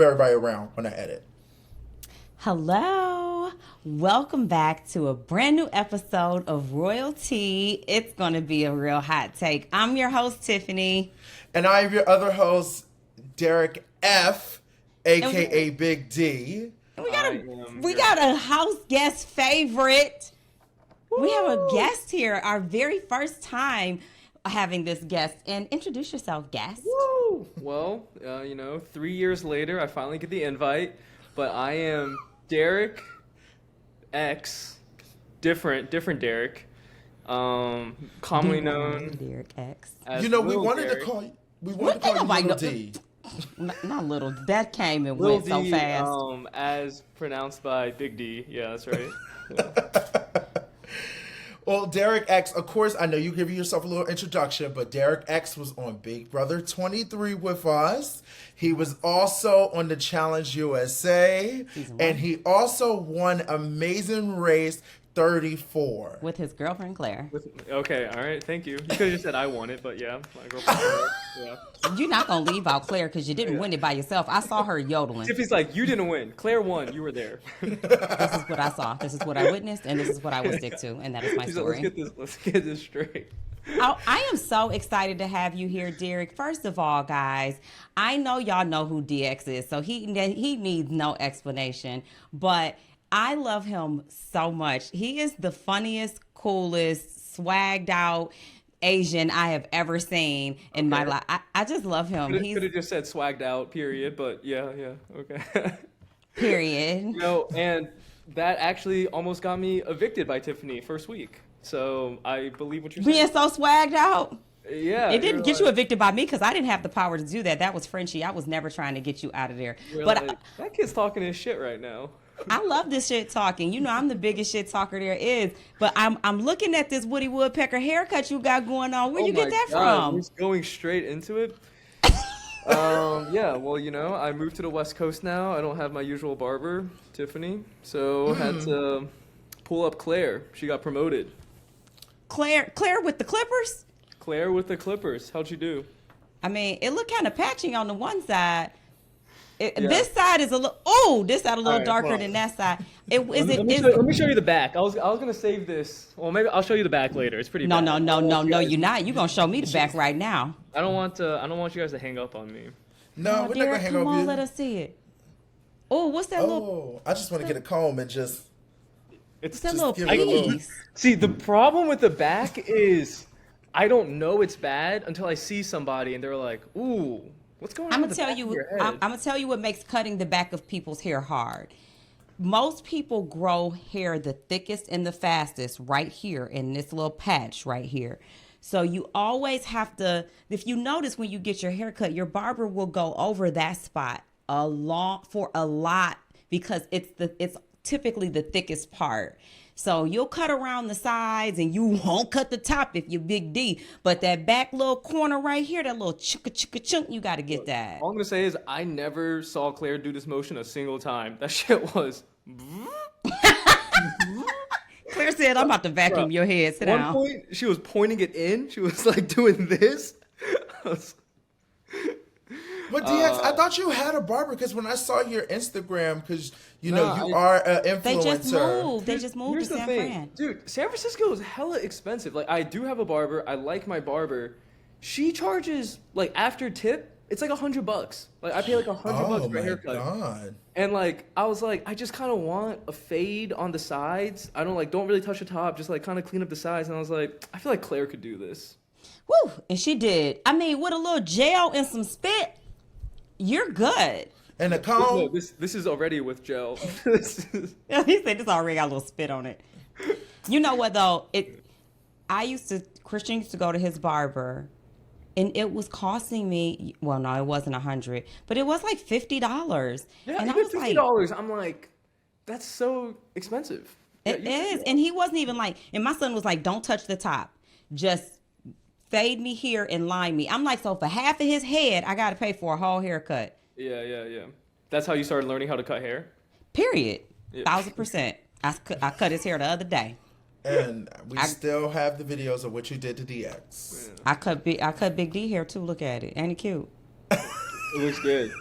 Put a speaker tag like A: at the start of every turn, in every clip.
A: everybody around when I edit.
B: Hello. Welcome back to a brand new episode of Royalty. It's going to be a real hot take. I'm your host, Tiffany.
A: And I am your other host, Derek F, aka
B: And
A: Big D.
B: we got a house guest favorite.
C: Woo!
B: We have a guest here, our very first time having this guest. And introduce yourself, guest.
C: Woo! Well, 3 years later, I finally get the invite, but I am Derek X, different Derek, commonly known
B: Derek X.
C: as
A: We
C: Lil
A: wanted
C: Derek.
A: to call you. We wanted to call you Little D.
B: Not little. That came and
C: Lil
B: went so
C: D,
B: fast.
C: as pronounced by Big D. Yeah, that's right. Yeah.
A: Well, Derek X, of course, I know you give yourself a little introduction, but Derek X was on Big Brother 23 with us. He was also on the Challenge USA, and he also won Amazing Race 34.
B: With his girlfriend, Claire.
C: Okay, all right, thank you. You could have just said I won it, but yeah, my girlfriend. Yeah.
B: You're not going to leave out Claire because you didn't win it by yourself. I saw her yodeling.
C: Tiffany's like, you didn't win. Claire won. You were there.
B: This is what I saw. This is what I witnessed, and this is what I will stick to, and that is my
C: She's like,
B: story.
C: let's get this straight.
B: I am so excited to have you here, Derek. First of all, guys, I know y'all know who DX is, so he needs no explanation, but I love him so much. He is the funniest, coolest, swagged out Asian I have ever seen in my life. I just love him.
C: Could have just said swagged out, period, but yeah, okay.
B: Period.
C: And that actually almost got me evicted by Tiffany first week. So I believe what you're saying.
B: Being so swagged out.
C: Yeah.
B: It didn't get you evicted by me because I didn't have the power to do that. That was Frenchie. I was never trying to get you out of there. But
C: like, that kid's talking his shit right now.
B: I love this shit talking. You know, I'm the biggest shit talker there is. But I'm looking at this Woody Woodpecker haircut you got going on. Where you get that from?
C: We're going straight into it. I moved to the West Coast now. I don't have my usual barber, Tiffany. So had to pull up Claire. She got promoted.
B: Claire with the Clippers?
C: Claire with the Clippers. How'd you do?
B: I mean, it looked kind of patchy on the one side. This side is this side a little darker than that side.
C: Let me show you the back. I was gonna save this. Well, maybe I'll show you the back later. It's pretty.
B: No,
C: bad.
B: you're not. You're gonna show me the back right now.
C: I don't want you guys to hang up on me.
A: No, we're not
B: Derek,
A: gonna hang
B: come
A: over
B: on,
A: you.
B: let us see it. Oh, what's that little?
A: I just want to get a comb and just.
C: It's
B: That
A: just
B: little
A: give it a little-
B: piece.
C: See, the problem with the back is I don't know it's bad until I see somebody and they're like, "Ooh, what's going on?"
B: I'm
C: with the
B: gonna tell
C: back
B: you.
C: of your head?"
B: I'm gonna tell you what makes cutting the back of people's hair hard. Most people grow hair the thickest and the fastest right here in this little patch right here. So you always have to. If you notice when you get your hair cut, your barber will go over that spot a lot because it's typically the thickest part. So you'll cut around the sides and you won't cut the top if you're Big D. But that back little corner right here, that little chunk, you got to get that.
C: All I'm gonna say is I never saw Claire do this motion a single time. That shit was.
B: Claire said, I'm about to vacuum your head. Sit
C: One
B: down.
C: point, she was pointing it in. She was like doing this.
A: But DX, I thought you had a barber because when I saw your Instagram, because you
C: Nah,
A: you are an influencer.
B: They just moved
C: Here's
B: to
C: the
B: San
C: thing,
B: Fran.
C: dude. San Francisco is hella expensive. Like, I do have a barber. I like my barber. She charges like after tip. It's like $100. Like I pay like $100 for a haircut.
A: God.
C: And like I was like, I just kind of want a fade on the sides. I don't really touch the top. Just like kind of clean up the sides. And I was like, I feel like Claire could do this.
B: Woo! And she did. I mean, with a little gel and some spit, you're good.
A: And the
C: No,
A: comb.
C: this is already with gel. This is-
B: He said this already got a little spit on it. You know what though? Christian used to go to his barber, and it was costing me. Well, no, it wasn't 100, but it was like $50.
C: Yeah,
B: and I
C: even
B: was
C: $50. I'm like, that's so expensive.
B: It is, and he wasn't even like. And my son was like, "Don't touch the top, just fade me here and line me." I'm like, so for half of his head, I got to pay for a whole haircut.
C: Yeah. That's how you started learning how to cut hair?
B: Period.
C: Yeah.
B: 1000%. I cut his hair the other day.
A: And we still have the videos of what you did to DX.
B: I cut Big D hair too. Look at it. Ain't it cute?
C: It looks good.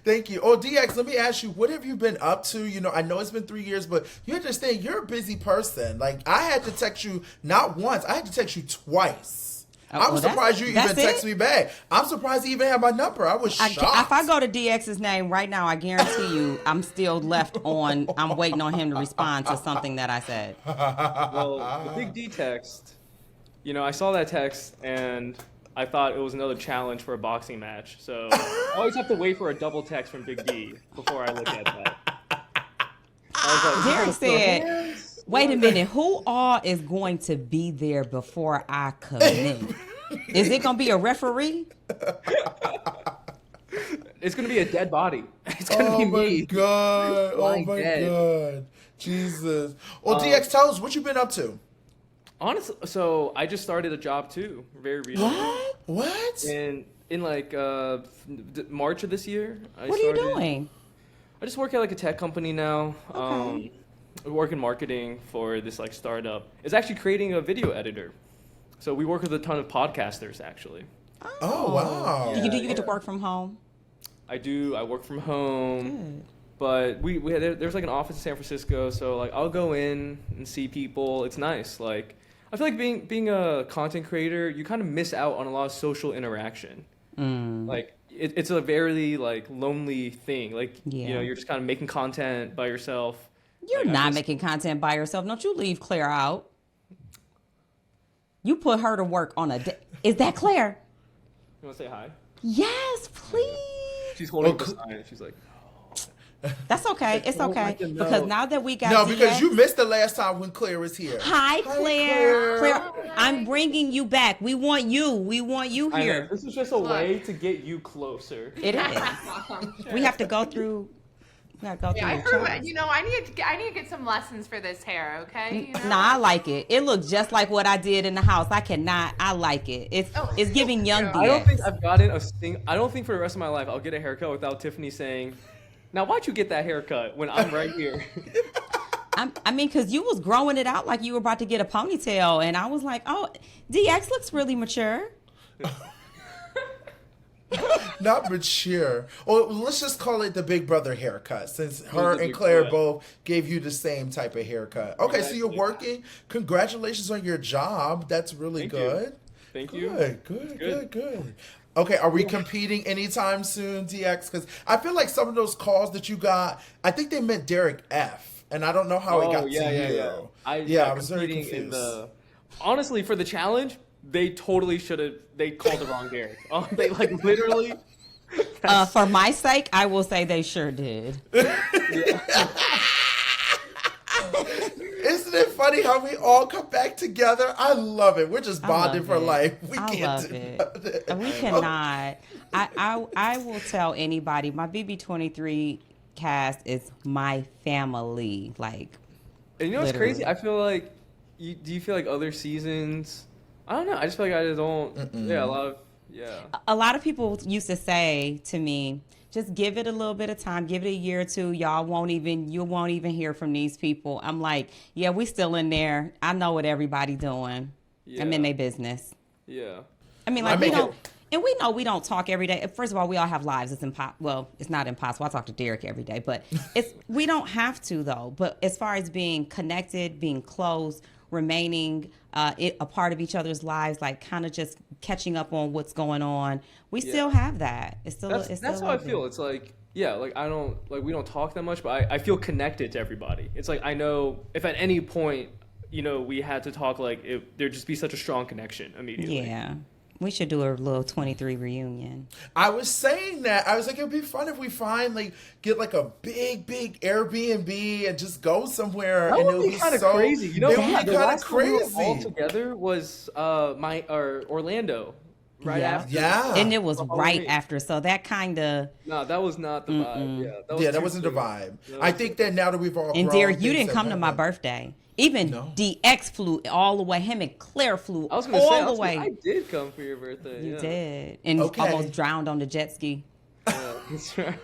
A: Thank you. Oh, DX, let me ask you, what have you been up to? You know, I know it's been 3 years, but you understand you're a busy person. Like, I had to text you not once, I had to text you twice. I'm surprised you even text me back. I'm surprised you even have my number. I was shocked.
B: If I go to DX's name right now, I guarantee you I'm still left on, I'm waiting on him to respond to something that I said.
C: Well, the Big D text, you know, I saw that text and I thought it was another challenge for a boxing match. So I always have to wait for a double text from Big D before I look at that.
B: Derek said, wait a minute, who all is going to be there before I commit? Is it going to be a referee?
C: It's going to be a dead body. It's going to be me.
A: God. Oh my God. Jesus. Well, DX, tell us what you've been up to.
C: Honestly, so I just started a job too, very recently.
A: What?
C: In like March of this year.
B: What are you doing?
C: I just work at like a tech company now.
B: Okay.
C: I work in marketing for this like startup. It's actually creating a video editor. So we work with a ton of podcasters actually.
A: Oh wow.
B: You get to work from home?
C: I do. I work from home.
B: Good.
C: But there's like an office in San Francisco, so like I'll go in and see people. It's nice. Like I feel like being a content creator, you kind of miss out on a lot of social interaction. Like it's a very like lonely thing. Like you know, you're just kind of making content by yourself.
B: You're not making content by yourself. Don't you leave Claire out. You put her to work on a day. Is that Claire?
C: You want to say hi?
B: Yes, please.
C: She's holding the sign. She's like,
B: that's okay. It's okay. Because now that we got
A: No, because you missed the last time when Claire was here.
B: Hi, Claire. Claire, I'm bringing you back. We want you. We want you here.
C: This is just a way to get you closer.
B: It is. We have to go through.
D: I heard. You know, I need to get some lessons for this hair. Okay. You know?
B: Nah, I like it. It looks just like what I did in the house. I like it. It's giving young DX.
C: I don't think I've gotten a thing. I don't think for the rest of my life I'll get a haircut without Tiffany saying, "Now, why'd you get that haircut when I'm right here?"
B: I mean, because you was growing it out like you were about to get a ponytail, and I was like, "Oh, DX looks really mature."
A: Not mature. Or let's just call it the Big Brother haircut, since her and Claire both gave you the same type of haircut. Okay, so you're working. Congratulations on your job. That's really good.
C: Thank you.
A: Good. Okay, are we competing anytime soon, DX? Because I feel like some of those calls that you got, I think they meant Derek F. And I don't know how it got to you. I was very confused.
C: Honestly, for the challenge, they totally should have. They called the wrong Derek. They like literally.
B: For my sake, I will say they sure did.
A: Isn't it funny how we all come back together? I love it. We're just bonding for life. We can't do it.
B: We cannot. I will tell anybody, my BB23 cast is my family. Like,
C: and you know what's crazy? I feel like, do you feel like other seasons? I don't know. I just feel like I just don't. A lot of
B: people used to say to me, just give it a little bit of time, give it a year or two. You won't even hear from these people. I'm like, yeah, we still in there. I know what everybody doing. Yeah. I'm in their business.
C: Yeah.
B: I mean, like, we know we don't talk every day. First of all, we all have lives. It's not impossible. I talk to Derek every day, but we don't have to though. But as far as being connected, being close, remaining a part of each other's lives, like kind of just catching up on what's going on. We still have that. That's
C: how I feel. It's like, like we don't talk that much, but I feel connected to everybody. It's like, I know if at any point, we had to talk, like there'd just be such a strong connection immediately.
B: Yeah. We should do a little 23 reunion.
A: I was saying that. I was like, it'd be fun if we get like a big Airbnb and just go somewhere.
C: That would be kind of crazy.
A: It would be kind of crazy.
C: All together was Orlando. Right after.
A: Yeah.
B: And it was right after. So that kind of.
C: No, that was not the vibe.
A: That wasn't the vibe. I think that now that we've all
B: and Derek, you didn't come to my birthday. Even DX flew all the way. Him and Claire flew all the way.
C: I did come for your birthday.
B: You did. And almost drowned on the jet ski.
C: Yeah, that's right.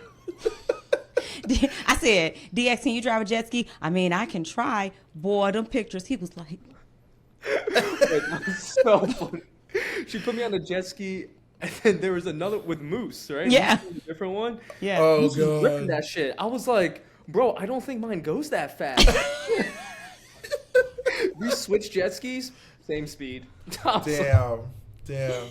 B: I said, DX, can you drive a jet ski? I mean, I can try. Boy, them pictures. He was like.
C: That was so funny. She put me on the jet ski. And then there was another with Moose, right?
B: Yeah.
C: Moose was a different one.
B: Yeah.
A: Oh
C: Moose was ripping
A: god.
C: that shit. I was like, bro, I don't think mine goes that fast. We switched jet skis, same speed. I was like,
A: Damn.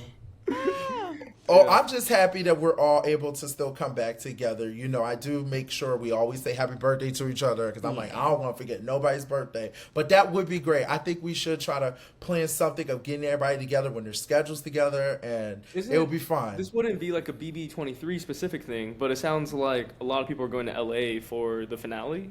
A: Oh, I'm just happy that we're all able to still come back together. You know, I do make sure we always say happy birthday to each other because I'm like, I don't want to forget nobody's birthday. But that would be great. I think we should try to plan something of getting everybody together when their schedules together, and it would be fun.
C: This wouldn't be like a BB23 specific thing, but it sounds like a lot of people are going to LA for the finale.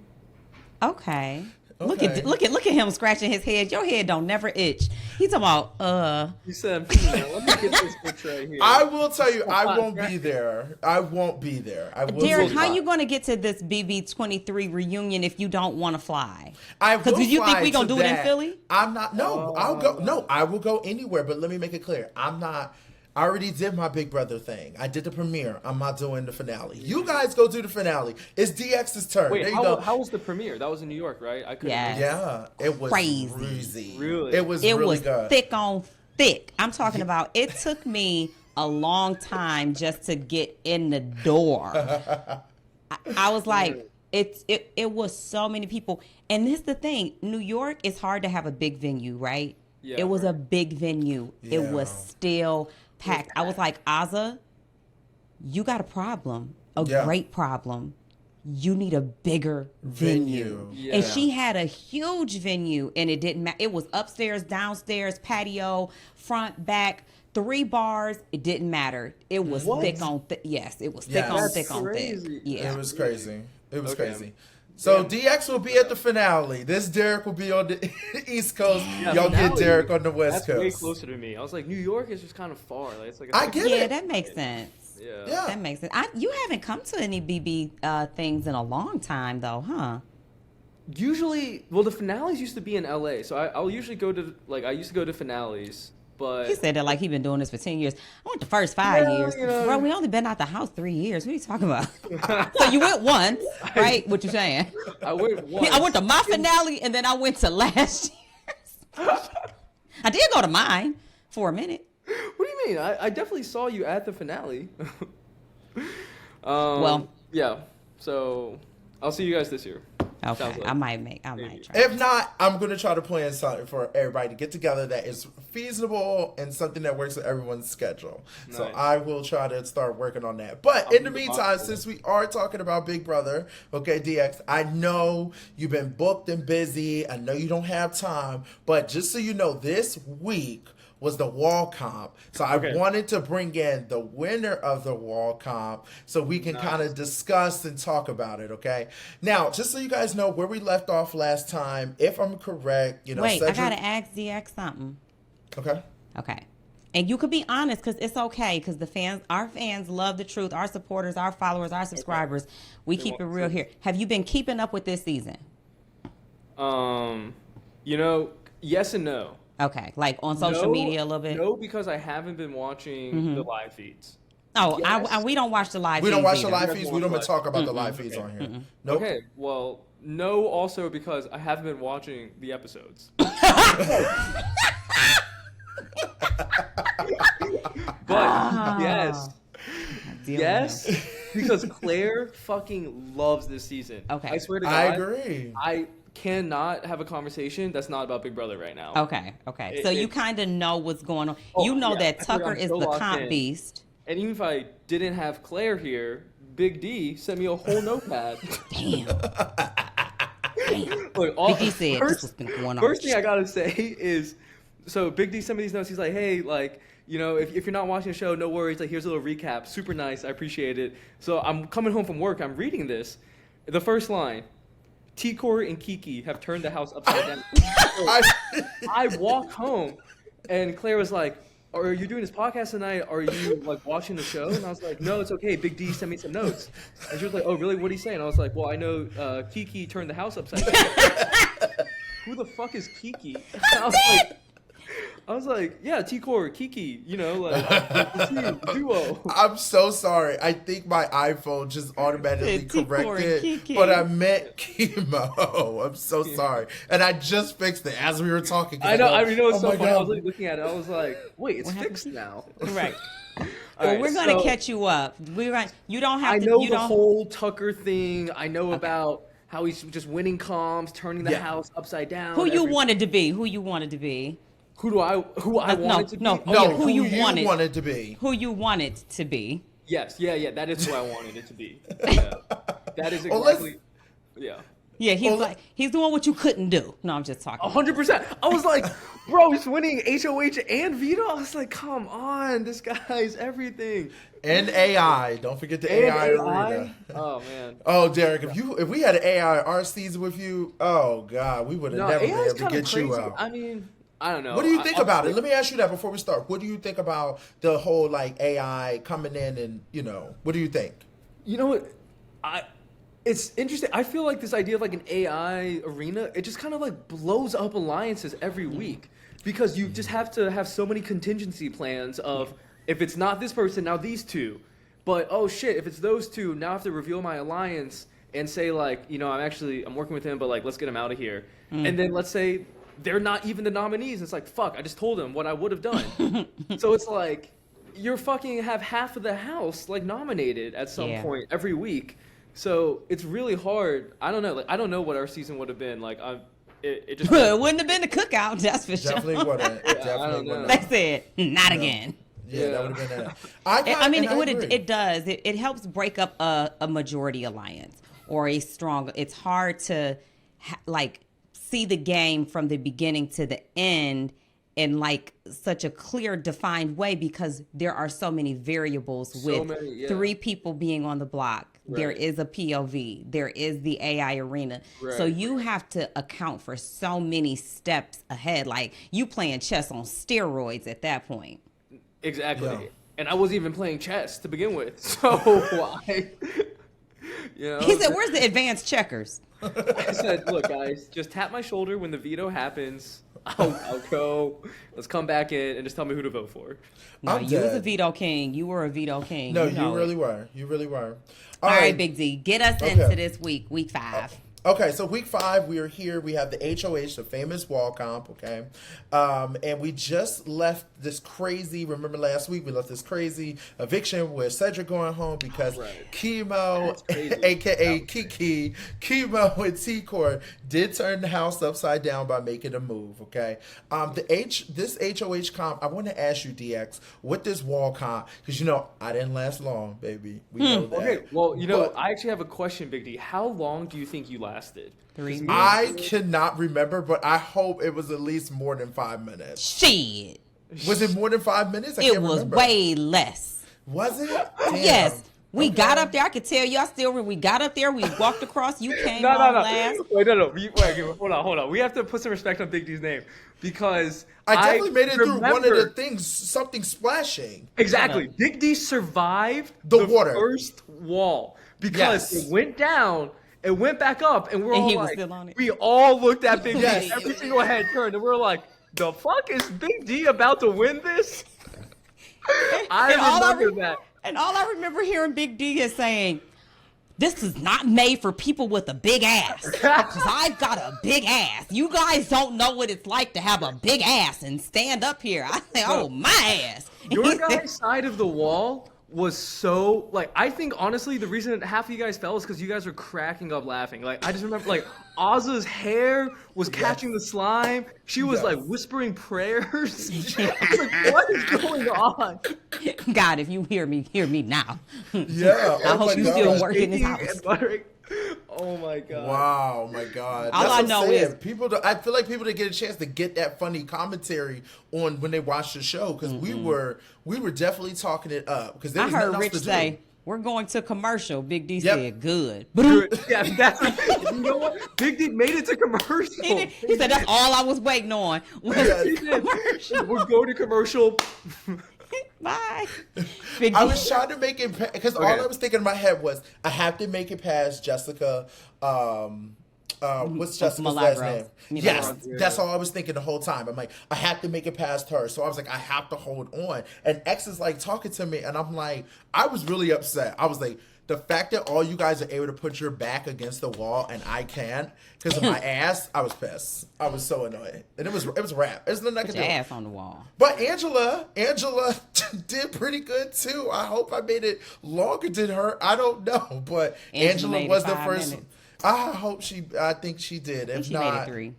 B: Okay.
A: Okay.
B: Look at him scratching his head. Your head don't never itch. He's talking about
C: You said, let me get this picture right here.
A: I will tell you, I won't be there. I won't be there. I will
B: Derek,
A: not.
B: how you going to get to this BB23 reunion if you don't want to fly?
A: I will
B: Because you think
A: fly
B: we gonna
A: to
B: do it in
A: that.
B: Philly?
A: I'm not. No, I'll go. No, I will go anywhere. But let me make it clear. I'm not. I already did my Big Brother thing. I did the premiere. I'm not doing the finale. You guys go do the finale. It's DX's turn.
C: Wait,
A: there you go.
C: how was the premiere? That was in New York, right? I couldn't.
B: Yes.
A: Yeah, it was
B: Crazy.
C: Really?
A: It was
B: It
A: really
B: was
A: good.
B: thick on thick. I'm talking about it took me a long time just to get in the door. I was like, it was so many people. And this is the thing. New York is hard to have a big venue, right?
C: Yeah.
B: It was a big venue. It
A: Yeah.
B: was still packed. I was like, Azza, you got a problem.
A: Yeah.
B: Great problem. You need a bigger venue.
C: Yeah.
B: And she had a huge venue, and it didn't matter. It was upstairs, downstairs, patio, front, back, 3 bars. It didn't matter. It was thick on thick. Yes, it was thick
A: Yes.
B: on
A: That's
B: thick on thick.
C: crazy.
B: Yeah.
A: It was crazy. It was
C: Okay.
A: crazy. So DX will be at the finale. This Derek will be on the East Coast.
C: Yeah,
A: Y'all get
C: finale.
A: Derek on the West
C: That's way
A: Coast.
C: closer to me. I was like, New York is just kind of far. Like, it's like a
A: I get
B: Yeah,
A: it.
B: that makes sense.
C: Yeah.
A: Yeah.
B: That makes sense. You haven't come to any BB things in a long time, though, huh?
C: Usually, well, the finales used to be in LA, so I'll usually go to I used to go to finales, but
B: He said that like he been doing this for 10 years. I went the first 5
C: Well,
B: years.
C: you know.
B: Bro, we only been out the house 3 years. What are you talking about? So you went once, right? What you saying?
C: I went once.
B: I went to my finale and then I went to last year's. I did go to mine for a minute.
C: What do you mean? I definitely saw you at the finale.
B: Well.
C: yeah. So I'll see you guys this year.
B: Okay,
C: Sounds like-
B: I might try.
A: If not, I'm going to try to plan something for everybody to get together that is feasible and something that works with everyone's schedule. So
C: Nice.
A: I will try to start working on that. But in the meantime, since we are talking about Big Brother, okay, DX, I know you've been booked and busy. I know you don't have time. But just so you know, this week was the wall comp. So I wanted to bring in the winner of the wall comp so we can kind of discuss and talk about it, okay? Now, just so you guys know where we left off last time, if I'm correct,
B: Wait,
A: Cedric...
B: I gotta ask DX something.
A: Okay.
B: Okay. And you could be honest because it's okay because our fans love the truth. Our supporters, our followers, our subscribers. We keep it real here. Have you been keeping up with this season?
C: Yes and no.
B: Okay, like on social media a little bit?
C: No, because I haven't been watching the live feeds.
B: Oh,
C: Yes.
B: we don't watch the live
A: We
B: feeds
A: don't watch
B: either.
A: the live
C: You
A: feeds.
C: guys
A: We don't even
C: watch
A: talk about the live feeds on here. Nope.
C: Okay, well, no, also because I haven't been watching the episodes. But yes, because Claire fucking loves this season.
B: Okay.
C: I swear to God,
A: I agree.
C: I cannot have a conversation that's not about Big Brother right now.
B: Okay. So you kind of know what's going on.
C: Oh,
B: You know
C: yeah,
B: that
C: I feel like
B: Tucker
C: I'm
B: is
C: so
B: the
C: locked
B: comp
C: in.
B: beast.
C: And even if I didn't have Claire here, Big D sent me a whole notepad.
B: Damn.
C: Look,
B: Big D said this was been going on.
C: First thing I gotta say is, so Big D sent me these notes. He's like, hey, like, if you're not watching the show, no worries. Like, here's a little recap. Super nice. I appreciate it. So I'm coming home from work. I'm reading this. The first line, T-Core and Kiki have turned the house upside down. I walked home, and Claire was like, are you doing this podcast tonight? Are you, like, watching the show? And I was like, no, it's okay. Big D sent me some notes. And she was like, oh, really? What did he say? And I was like, well, I know Kiki turned the house upside down. Who the fuck is Kiki? And I was like, yeah, T-Core, Kiki, the team, duo.
A: I'm so sorry. I think my iPhone just automatically
B: Said T-Core and
A: corrected,
B: Kiki.
A: but I meant chemo. I'm so sorry. And I just fixed it as we were talking.
C: I know, it's
A: oh
C: so
A: my
C: funny. I was
A: God.
C: looking at it. I was like, wait, it's
B: What happened?
C: fixed now.
B: Right.
C: All right,
B: we're gonna catch you up. You don't have
C: I
B: to.
C: know
B: You
C: the
B: don't.
C: whole Tucker thing. I know about how he's just winning comms, turning the
A: Yeah.
C: house upside down.
B: Who you wanted to be? Who you wanted to be?
C: Who I wanted to be?
B: No.
C: Oh,
A: No,
B: yeah,
A: who you wanted to be.
B: Who you wanted to be?
C: Yes, yeah. That is who I wanted it to be. Yeah. That is
A: Well, let's-
C: exactly. Yeah.
B: Yeah, he's doing what you couldn't do. No, I'm just talking.
C: 100%. I was like, bro, he's winning HOH and veto. I was like, come on, this guy's everything.
A: And AI. Don't forget the
C: And
A: AI arena.
C: Oh man.
A: Oh, Derek, if we had an AI our season with you, oh God, we would have never been
C: AI's
A: able to
C: kinda
A: get you
C: crazy.
A: out.
C: I mean, I don't know.
A: What do you think about it? Let me ask you that before we start. What do you think about the whole like AI coming in and what do you think?
C: You know what? It's interesting. I feel like this idea of like an AI arena, it just kind of like blows up alliances every week because you just have to have so many contingency plans of if it's not this person, now these two. But oh shit, if it's those two, now I have to reveal my alliance and say like, I'm working with him, but like let's get him out of here. And then let's say they're not even the nominees. It's like, fuck, I just told him what I would have done. So it's like you're fucking have half of the house like nominated at some point every week. So it's really hard. I don't know. Like I don't know what our season would have been. Like it just
B: It wouldn't have been a cookout. That's for sure.
A: Definitely wouldn't. Definitely wouldn't.
B: They said not again.
A: Yeah, that would have been that. Agree.
B: It does. It helps break up a majority alliance or a strong. It's hard to see the game from the beginning to the end in like such a clear, defined way because there are so many variables with 3 people being on the block. Right. There is a POV. There is the AI arena. Right. So you have to account for so many steps ahead. Like you playing chess on steroids at that point.
C: Exactly. Yeah. And I wasn't even playing chess to begin with. So why?
B: He said, "Where's the advanced checkers?"
C: I said, "Look, guys, just tap my shoulder when the veto happens. I'll go. Let's come back in and just tell me who to vote for."
B: No, you was a veto king. You were a veto king.
A: No, you really were. You really were.
B: All right, Big D, get us into this week 5.
A: Okay, so week 5, we are here. We have the HOH, the famous wall comp, okay? And we just left this crazy, remember last week, we left this crazy eviction with Cedric going home because Chemo, a.k.a. Kiki, Chemo and T-Court did turn the house upside down by making a move, okay? This HOH comp, I want to ask you, DX, with this wall comp, because, I didn't last long, baby. We know that.
C: Okay, well, I actually have a question, Big D. How long do you think you lasted?
B: 3 minutes.
A: I cannot remember, but I hope it was at least more than 5 minutes.
B: Shit.
A: Was it more than 5 minutes?
B: It was way less.
A: Was it? Damn.
B: Yes. We got up there. I could tell y'all we got up there. We walked across. You came on last.
C: Wait, no. Hold on. We have to put some respect on Big D's name because
A: I definitely made it through one of the things, something splashing.
C: Exactly. Big D survived
A: the water.
C: First wall because it went down. It went back up, and we all looked at Big D. Every single head turned, and we're like, "The fuck is Big D about to win this?" I remember that.
B: And all I remember hearing Big D is saying, "This is not made for people with a big ass. Because I've got a big ass. You guys don't know what it's like to have a big ass and stand up here." I say, "Oh, my ass."
C: Your guys' side of the wall was so I think honestly the reason half of you guys fell is because you guys were cracking up laughing. I just remember Ozza's hair was catching the slime. She was whispering prayers. I was like, what is going on?
B: God, if you hear me now.
A: Yeah.
B: I hope you still work in this house.
C: Oh my god!
A: Wow, my god!
B: All I know is
A: people. I feel like people didn't get a chance to get that funny commentary on when they watched the show because we were definitely talking it up because
B: I heard Rich say we're going to commercial. Big D said good.
C: Yeah, you know what? Big D made it to commercial.
B: He said that's all I was waiting on. Commercial.
C: We're going to commercial.
B: Bye.
A: I was trying to make it because all I was thinking in my head was I have to make it past Jessica. What's Jessica's last name? Yes, that's all I was thinking the whole time. I'm like, I have to make it past her. So I was like, I have to hold on. And X is talking to me, and I'm like, I was really upset. I was like, the fact that all you guys are able to put your back against the wall and I can't because of my ass, I was pissed. I was so annoyed. And it was a wrap. There's nothing I could
B: Put
A: do.
B: your ass on the wall.
A: But Angela did pretty good too. I hope I made it longer than her. I don't know, but Angela was the first.
B: Minutes.
A: I think she did. If
B: She
A: not,
B: made it 3.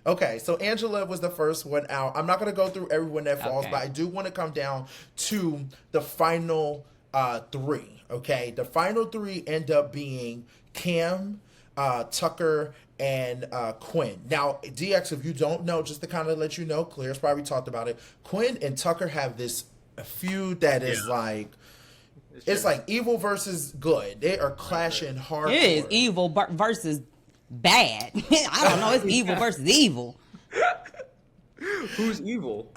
A: okay, so Angela was the first one out. I'm not going to go through everyone that falls,
B: Okay.
A: but I do want to come down to the final 3. Okay, the final 3 end up being Cam, Tucker, and Quinn. Now, DX, if you don't know, just to kind of let you know, Claire's probably talked about it. Quinn and Tucker have this feud that is like, it's like evil versus good. They are clashing hard.
B: It is evil versus bad. I don't know. It's evil versus evil.
C: Who's evil?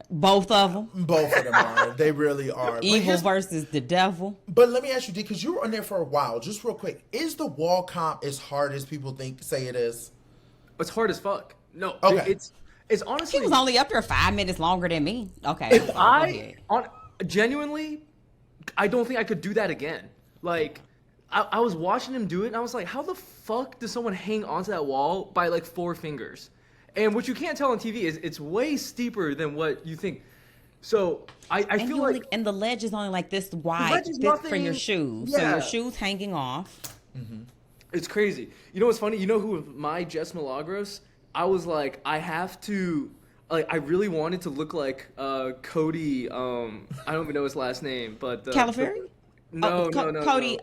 B: Both of them.
A: Both of them are. They really are. But
B: Evil versus the devil.
A: But let me ask you, D, because you were on there for a while. Just real quick, is the wall comp as hard as people say it is?
C: It's hard as fuck. No,
A: Okay.
C: it's honestly.
B: He was only up there 5 minutes longer than me. Okay.
C: If genuinely, I don't think I could do that again. Like, I was watching him do it, and I was like, how the fuck does someone hang onto that wall by like 4 fingers? And what you can't tell on TV is it's way steeper than what you think. So I feel like
B: and the ledge is only like this wide,
C: ledge is
B: thick for
C: nothing-
B: your shoes. So
C: yeah.
B: your shoes hanging off.
C: it's crazy. You know what's funny? You know who my Jess Milagros? I was like, I have to. Like, I really wanted to look like Cody. I don't even know his last name, but
B: Califari?
C: No,
B: Cody.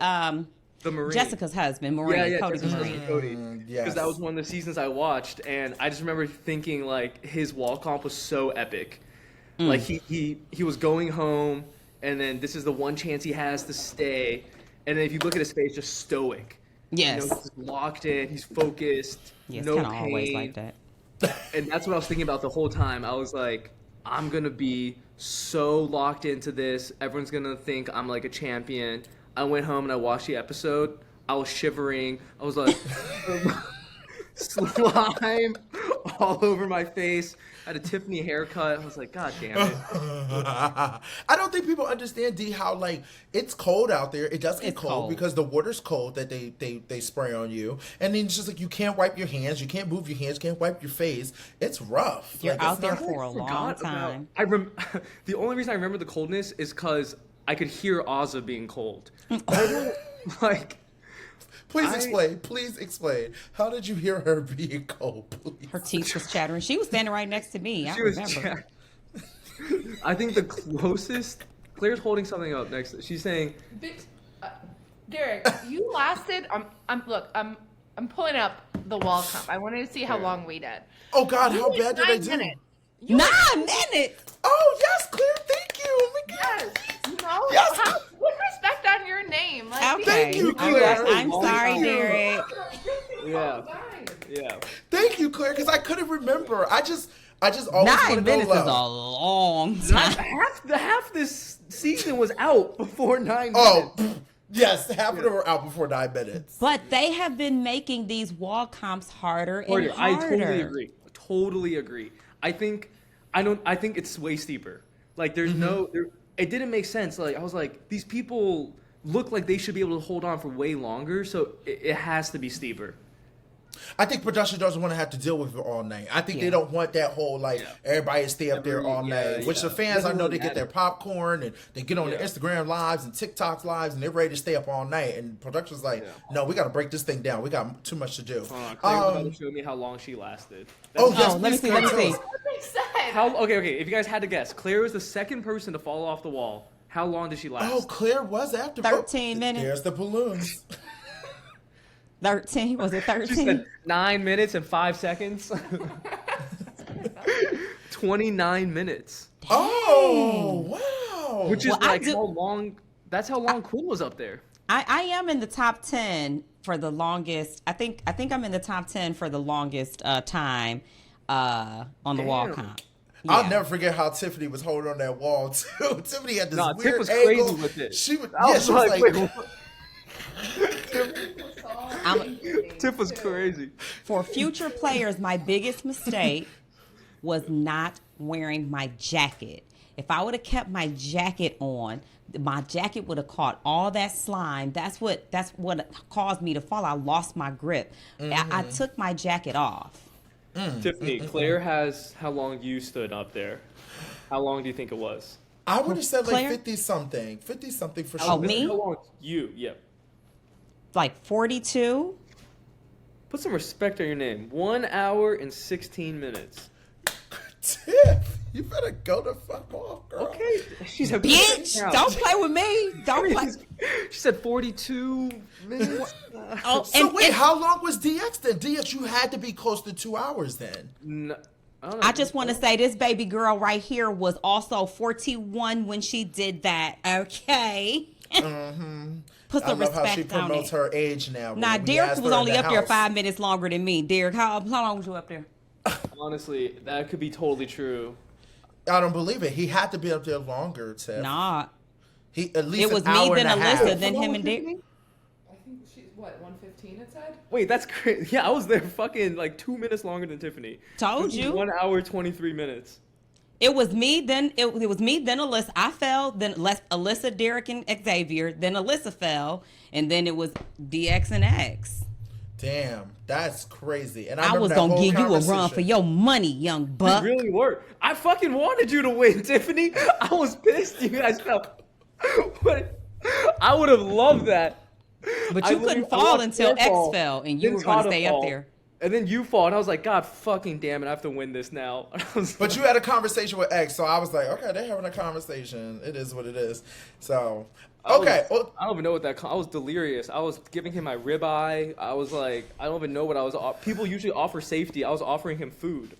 C: The Marine.
B: Jessica's husband, Maureen.
C: Yeah,
B: Cody the
C: Jessica's
B: Marine.
C: husband, Cody.
A: yes.
C: Because that was one of the seasons I watched, and I just remember thinking like his wall comp was so epic. Like he was going home, and then this is the one chance he has to stay, and then if you look at his face, just stoic.
B: Yes.
C: You know, he's just locked in. He's focused.
B: Yes,
C: no
B: kind of
C: pain.
B: always like that.
C: And that's what I was thinking about the whole time. I was like, I'm gonna be so locked into this. Everyone's gonna think I'm like a champion. I went home and I watched the episode. I was shivering. I was like, slime all over my face. I had a Tiffany haircut. I was like, God damn it.
A: I don't think people understand, D, how like it's cold out there. It does get
B: It's
A: cold
B: cold.
A: because the water's cold that they spray on you, and then it's just like you can't wipe your hands, you can't move your hands, you can't wipe your face. It's rough.
B: You're
A: Like,
B: out
A: it's
B: there
A: not-
B: for a long time.
C: The only reason I remember the coldness is because I could hear Ozza being cold. Like,
A: Please explain. How did you hear her being cold? Please.
B: Her teeth was chattering. She was standing right next to me. I
C: she was.
B: remember.
C: I think the closest. Claire's holding something up next. She's saying,
D: Derek, you lasted. I'm pulling up the wall comp. I wanted to see how long we did.
A: Oh God, how
D: You
A: bad
D: did
A: did I
D: 9
A: do?
D: minutes.
B: 9 minutes.
A: Oh yes, Claire, thank you. Oh my God.
D: Yes. You know.
A: Yes.
D: Put respect on your name. Like,
B: Okay.
A: Thank you,
B: All
A: Claire.
B: right. I'm sorry, Derek.
C: yeah, yeah.
A: Thank you, Claire, because I couldn't remember. I just always want
B: 9
A: to
B: minutes
A: go
B: is a
A: low.
B: long time.
C: Half this season was out before 9 minutes.
A: Oh, yes, half of them were out before 9 minutes.
B: But they have been making these wall comps harder and harder.
C: I totally agree. Totally agree. I think it's way steeper. Like there's it didn't make sense. Like I was like, these people look like they should be able to hold on for way longer, so it has to be steeper.
A: I think production doesn't want to have to deal with it all night. I think they don't want that whole like everybody stay up there all night. Which the fans, I know they get their popcorn and they get on their Instagram lives and TikTok lives and they're ready to stay up all night. And production's like, no, we got to break this thing down. We got too much to do.
C: Claire was about to show me how long she lasted.
A: Yes,
B: let me
A: please,
B: see. Let me
A: Claire,
B: see.
A: tell us.
D: what they said.
C: Okay. If you guys had to guess, Claire was the second person to fall off the wall. How long did she last?
A: Oh, Claire was after
B: 13 minutes.
A: There's the balloons.
B: 13. Was it
C: She
B: 13?
C: said 9 minutes and 5 seconds. 29 minutes.
A: Oh, wow.
C: Which is
B: Well, I
C: like
B: do-
C: how long. That's how long Quinn was up there.
B: I am in the top 10 for the longest. I think I'm in the top 10 for the longest time on the wall
C: Damn.
B: comp.
A: I'll
B: Yeah.
A: never forget how Tiffany was holding on that wall too. Tiffany had this
C: Nah, Tiff
A: weird
C: was
A: angle.
C: crazy with it.
A: She was,
C: I was
A: she was
C: like,
A: like,
C: wait,
B: I'm-
C: Tiff was crazy.
B: For future players, my biggest mistake was not wearing my jacket. If I would have kept my jacket on, my jacket would have caught all that slime. That's what caused me to fall. I lost my grip. I took my jacket off.
C: Tiffany, Claire has how long you stood up there? How long do you think it was?
A: I would have said like
B: Claire?
A: 50 something for
B: Oh,
A: sure.
B: me?
C: How long? You, yeah.
B: Like 42.
C: Put some respect on your name. 1 hour and 16 minutes.
A: Tiff, you better go the fuck off, girl.
C: Okay. She's a
B: Bitch, don't play with me. Don't play.
C: She said 42 minutes.
B: Oh,
A: So wait, how long was DX then? DX, you had to be close to 2 hours then.
C: No, I don't know.
B: I just want to say this baby girl right here was also 41 when she did that. Okay. Put
A: I
B: some
A: love how she
B: respect on
A: promotes
B: it.
A: her age now.
B: Nah,
A: When we
B: Derek
A: asked
B: was
A: her in
B: only
A: the
B: up there
A: house.
B: 5 minutes longer than me. Derek, how long was you up there?
C: Honestly, that could be totally true.
A: I don't believe it. He had to be up there longer, Tiff.
B: Nah.
A: He at least
B: It was
A: an
B: me,
A: hour
B: then
A: and a half.
B: Alyssa, then him and Derek.
D: I think she's what 1:15. It said.
C: Wait, that's crazy. Yeah, I was there fucking like 2 minutes longer than Tiffany.
B: Told you.
C: 1 hour, 23 minutes.
B: It was me, then it was me, then Alyssa. I fell, then Alyssa, Derek, and Xavier. Then Alyssa fell, and then it was DX and X.
A: Damn, that's crazy. And I
B: I
A: remember
B: was
A: that
B: gonna
A: whole
B: give you a run
A: conversation.
B: for your money, young buck.
C: You really were. I fucking wanted you to win, Tiffany. I was pissed you guys fell. But I would have loved that.
B: But
C: I
B: you
C: literally-
B: couldn't
C: I
B: fall
C: watched
B: until
C: her
B: X
C: fall,
B: fell, and you
C: then
B: were gonna
C: Tata
B: stay up
C: fall,
B: there.
C: And then you fought, and I was like, God fucking damn it, I have to win this now.
A: But you had a conversation with X, so I was like, okay, they're having a conversation. It is what it is. So, okay. Well,
C: I don't even know what that. I was delirious. I was giving him my ribeye. I was like, I don't even know what I was. People usually offer safety. I was offering him food.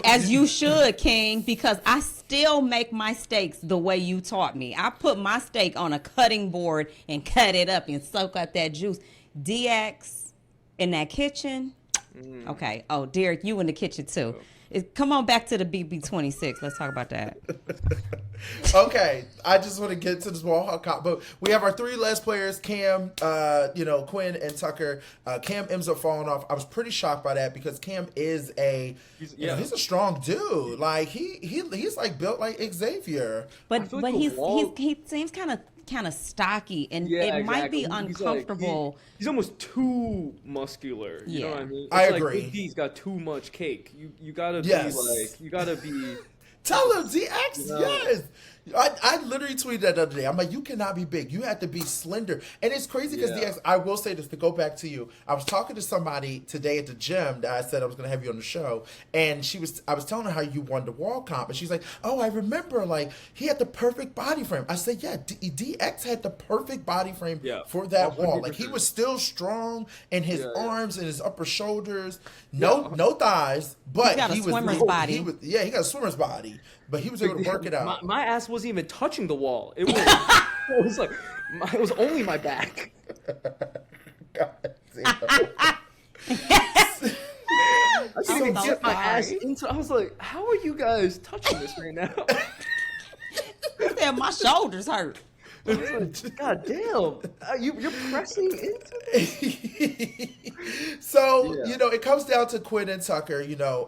B: As you should, King, because I still make my steaks the way you taught me. I put my steak on a cutting board and cut it up and soak up that juice. DX in that kitchen. Okay. Oh, Derek, you in the kitchen too. Come on back to the BB26. Let's talk about that.
A: okay, I just want to get to this wall cop, but we have our three last players: Cam, Quinn, and Tucker. Cam ends up falling off. I was pretty shocked by that because Cam is he's a strong dude. Like he's like built like Xavier.
B: But
C: feel like the
B: he seems kind of stocky, and
C: Yeah,
B: it might be
C: exactly.
B: uncomfortable.
C: He's almost too muscular. You know what I
B: Yeah.
C: mean?
A: I
C: It's
A: agree.
C: Like Big D's got too much cake. You gotta
A: Yes.
C: be like, you gotta be.
A: Tell him DX,
C: No.
A: yes. I literally tweeted that the other day. I'm like, you cannot be big. You have to be slender. And it's crazy because
C: Yeah.
A: DX, I will say this to go back to you. I was talking to somebody today at the gym that I said I was going to have you on the show. And I was telling her how you won the wall comp. And she's like, oh, I remember, like, he had the perfect body frame. I said, yeah, DX had the perfect body frame
C: Yeah.
A: for that wall. Like,
C: 100%.
A: he was still strong in his
C: Yeah, yeah.
A: arms and his upper shoulders. No thighs, but
B: He's got a
A: he was
B: swimmer's
A: he
B: body.
A: was- yeah, he got a swimmer's body. But he was able to work it out.
C: My ass wasn't even touching the wall. It was. It was like. It was only my back.
A: God damn.
C: I couldn't even
B: so
C: get my ass
B: sorry.
C: into. I was like, how are you guys touching this right now?
B: He said my shoulders hurt.
C: I was like, God damn, you're pressing into this.
A: So,
C: Yeah.
A: it comes down to Quinn and Tucker,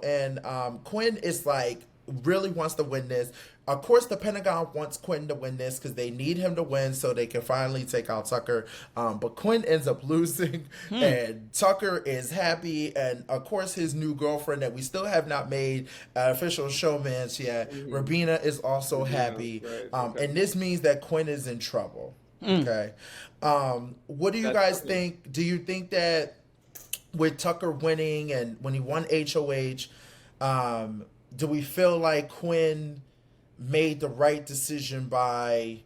A: and Quinn is like, really wants to win this. Of course, the Pentagon wants Quinn to win this because they need him to win so they can finally take out Tucker. But Quinn ends up losing, and Tucker is happy. And of course, his new girlfriend that we still have not made official showmans yet, Rabina, is also happy.
C: right, okay.
A: And this means that Quinn is in trouble. Okay. What do you guys think? Do you think that with Tucker winning and when he won HOH, do we feel like Quinn made the right decision by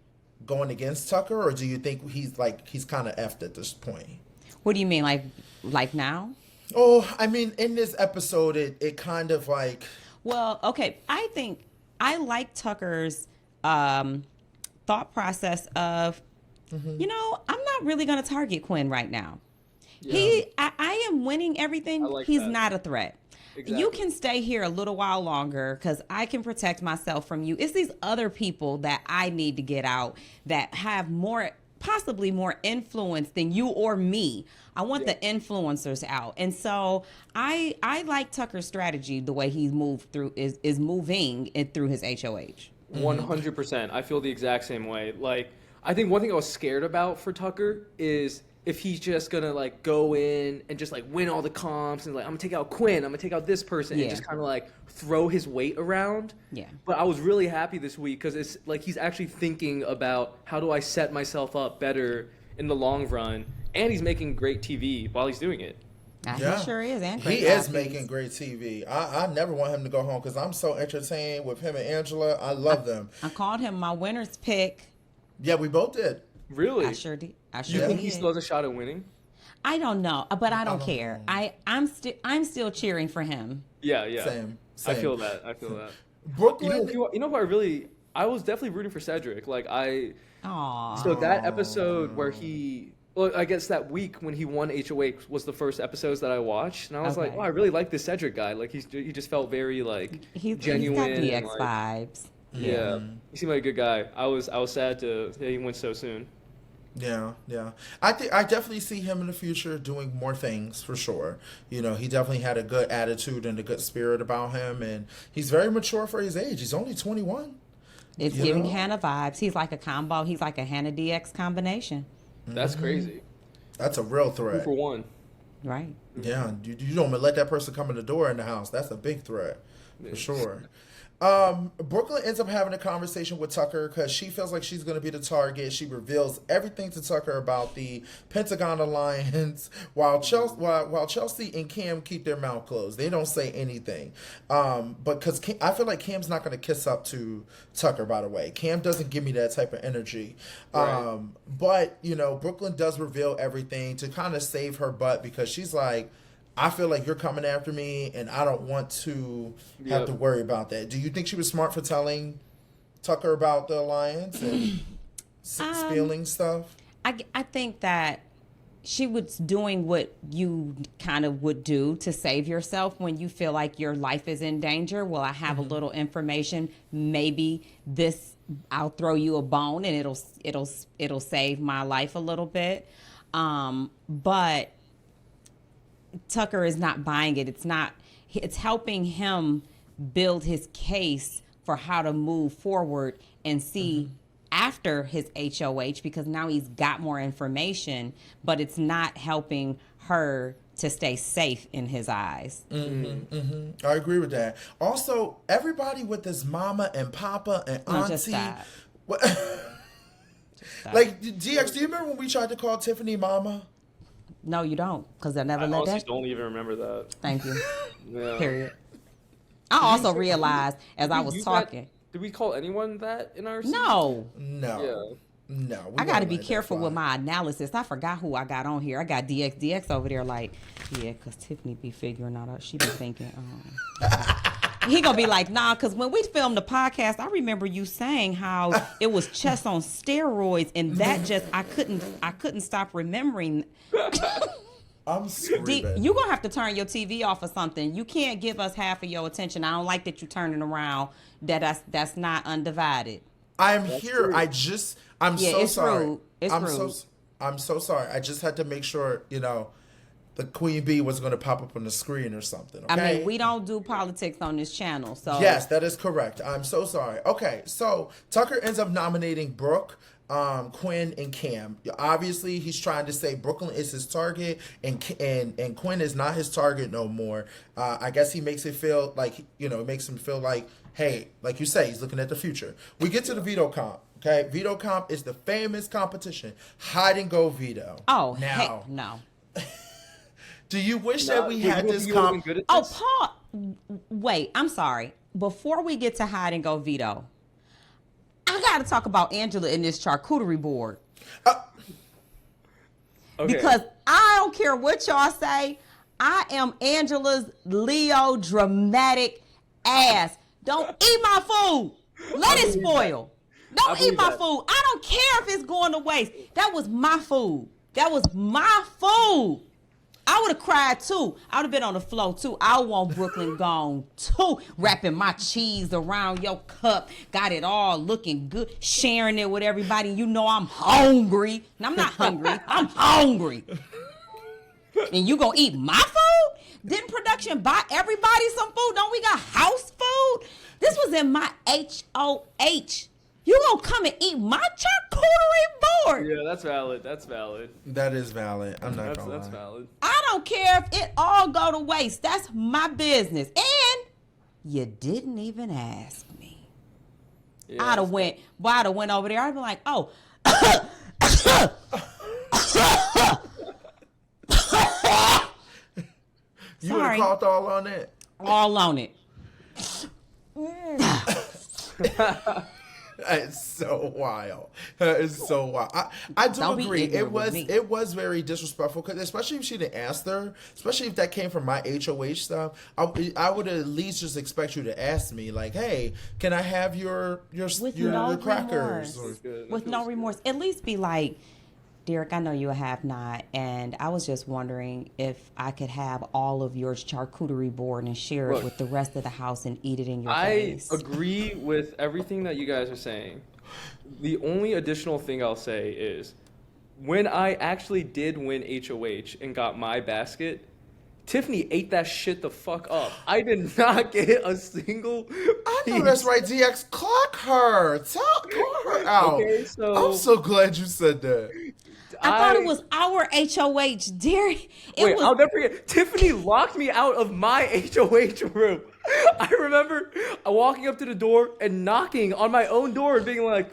A: going against Tucker, or do you think he's kind of effed at this point?
B: What do you mean, like now?
A: Oh, I mean, in this episode, it kind of like.
B: Well, okay. I think I like Tucker's thought process of, I'm not really going to target Quinn right now.
C: Yeah.
B: I am winning everything.
C: I like
B: He's
C: that.
B: not a threat.
C: Exactly.
B: You can stay here a little while longer because I can protect myself from you. It's these other people that I need to get out that have possibly more influence than you or me. I want the influencers out. And so I like Tucker's strategy, the way he's moved through is moving it through his HOH.
C: 100%. I feel the exact same way. Like, I think one thing I was scared about for Tucker is if he's just gonna like go in and just like win all the comps and like I'm gonna take out Quinn, I'm gonna take out this person, and just kind of like throw his weight around.
B: Yeah.
C: But I was really happy this week because it's like he's actually thinking about how do I set myself up better in the long run, and he's making great TV while he's doing it.
B: He sure is. And
A: he is making great TV. I never want him to go home because I'm so entertained with him and Angela. I love them.
B: I called him my winner's pick.
A: Yeah, we both did.
C: Really?
B: I sure did.
C: You think he still has a shot at winning?
B: I don't know, but I don't care. I'm still cheering for him.
C: Yeah.
A: Same.
C: I feel that.
A: Brooklyn.
C: You know who I was definitely rooting for Cedric. Like
B: Aww.
C: So that episode where I guess that week when he won HOH was the first episodes that I watched, and I was like, "Oh, I really like this Cedric guy. Like he just felt very like genuine."
B: He's got DX vibes.
C: Yeah, he seemed like a good guy. I was sad that he went so soon.
A: Yeah. I definitely see him in the future doing more things for sure. You know, he definitely had a good attitude and a good spirit about him, and he's very mature for his age. He's only 21.
B: It's giving Hannah vibes. He's like a combo. He's like a Hannah DX combination.
C: That's crazy.
A: That's a real threat.
C: 2 for 1.
A: Right. Yeah, you don't let that person come in the door in the house. That's a big threat for sure. Brooklyn ends up having a conversation with Tucker because she feels like she's going to be the target. She reveals everything to Tucker about the Pentagon Alliance while Chelsea and Cam keep their mouth closed. They don't say anything. But because I feel like Cam's not going to kiss up to Tucker, by the way. Cam doesn't give me that type of energy. Right. But, Brooklyn does reveal everything to kind of save her butt because she's like, I feel like you're coming after me, and I don't want to have to worry about that. Do you think she was smart for telling Tucker about the alliance and spilling stuff?
B: I think that she was doing what you kind of would do to save yourself when you feel like your life is in danger. Well, I have a little information. Maybe I'll throw you a bone, and it'll save my life a little bit. But Tucker is not buying it. It's helping him build his case for how to move forward and see after his HOH, because now he's got more information, but it's not helping her to stay safe in his eyes.
A: I agree with that. Also, everybody with this mama and papa and auntie.
B: Just stop.
A: Like, DX, do you remember when we tried to call Tiffany mama?
B: No, you don't, because I never
C: I
B: let
C: honestly
B: that.
C: don't even remember that.
B: Thank you.
C: Yeah.
B: Period. I also realized as I was talking.
C: Did we call anyone that in our season?
B: No.
A: No.
B: I got to be careful with my analysis. I forgot who I got on here. I got DX over there like, yeah, because Tiffany be figuring out. She be thinking, he going to be like, nah, because when we filmed the podcast, I remember you saying how it was chess on steroids, and that just, I couldn't stop remembering.
A: I'm screaming.
B: You're going to have to turn your TV off or something. You can't give us half of your attention. I don't like that you're turning around. That's not undivided.
A: I'm here.
C: True.
A: I'm so sorry.
B: Rude. It's rude.
A: I'm so sorry. I just had to make sure, the Queen Bee was going to pop up on the screen or something. Okay?
B: I mean, we don't do politics on this channel, so.
A: Yes, that is correct. I'm so sorry. Okay, so Tucker ends up nominating Brooke, Quinn, and Cam. Obviously, he's trying to say Brooklyn is his target, and Quinn is not his target no more. I guess he makes it feel like, it makes him feel like, hey, like you say, he's looking at the future. We get to the veto comp. Okay, veto comp is the famous competition, hide and go veto.
B: Oh,
A: now,
B: heck no.
A: Do you wish that we had this comp?
B: Paul, wait, I'm sorry. Before we get to hide and go veto, I got to talk about Angela in this charcuterie board.
C: Okay.
B: Because I don't care what y'all say, I am Angela's Leo dramatic ass. Don't eat my food. Let it spoil. Don't eat my food. I don't care if it's going to waste. That was my food. That was my food. I would have cried too. I would have been on the floor too. I want Brooklyn gone too. Wrapping my cheese around your cup. Got it all looking good. Sharing it with everybody. You know I'm hungry. And I'm not hungry. I'm hungry. And you gonna eat my food? Didn't production buy everybody some food? Don't we got house food? This was in my HOH. You gonna come and eat my charcuterie board?
C: Yeah, that's valid. That's valid.
A: That is valid. I'm not
C: That's
A: gonna lie.
C: valid.
B: I don't care if it all go to waste. That's my business. And you didn't even ask me.
C: Yeah,
B: I'd have went over there. I'd be like, oh.
A: You would have caught all on it.
B: All on it.
A: It's so wild. It's so wild. I do
B: Don't be
A: agree.
B: ignorant with me.
A: It was very disrespectful, because especially if she didn't ask her, especially if that came from my HOH stuff, I would at least just expect you to ask me, like, hey, can I have your crackers?
B: With no remorse. At least be like, Derek, I know you have not, and I was just wondering if I could have all of your charcuterie board and share it with the rest of the house and eat it in your face.
C: I agree with everything that you guys are saying. The only additional thing I'll say is, when I actually did win HOH and got my basket, Tiffany ate that shit the fuck up. I did not get a single piece.
A: I know that's right, DX. Clock her. Call her out.
C: Okay, so
A: I'm so glad you said that.
B: I thought it was our HOH, Derek.
C: I'll never forget. Tiffany locked me out of my HOH room. I remember walking up to the door and knocking on my own door and being like,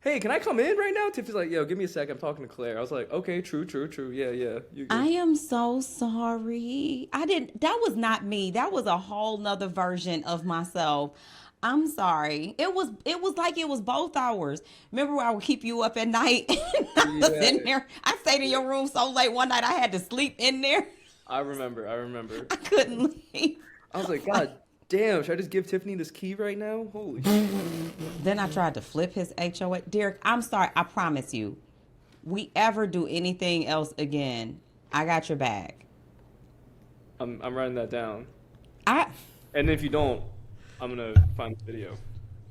C: hey, can I come in right now? Tiffany's like, yo, give me a sec. I'm talking to Claire. I was like, okay, true. Yeah.
B: I am so sorry. That was not me. That was a whole nother version of myself. I'm sorry. It was like it was both hours. Remember where I would keep you up at night? I was in there. I stayed in your room so late one night I had to sleep in there.
C: I remember.
B: I couldn't leave.
C: I was like, God damn, should I just give Tiffany this key right now? Holy shit.
B: Then I tried to flip his HOA. Derek, I'm sorry. I promise you. We ever do anything else again, I got your back.
C: I'm writing that down.
B: And
C: if you don't, I'm gonna find the video.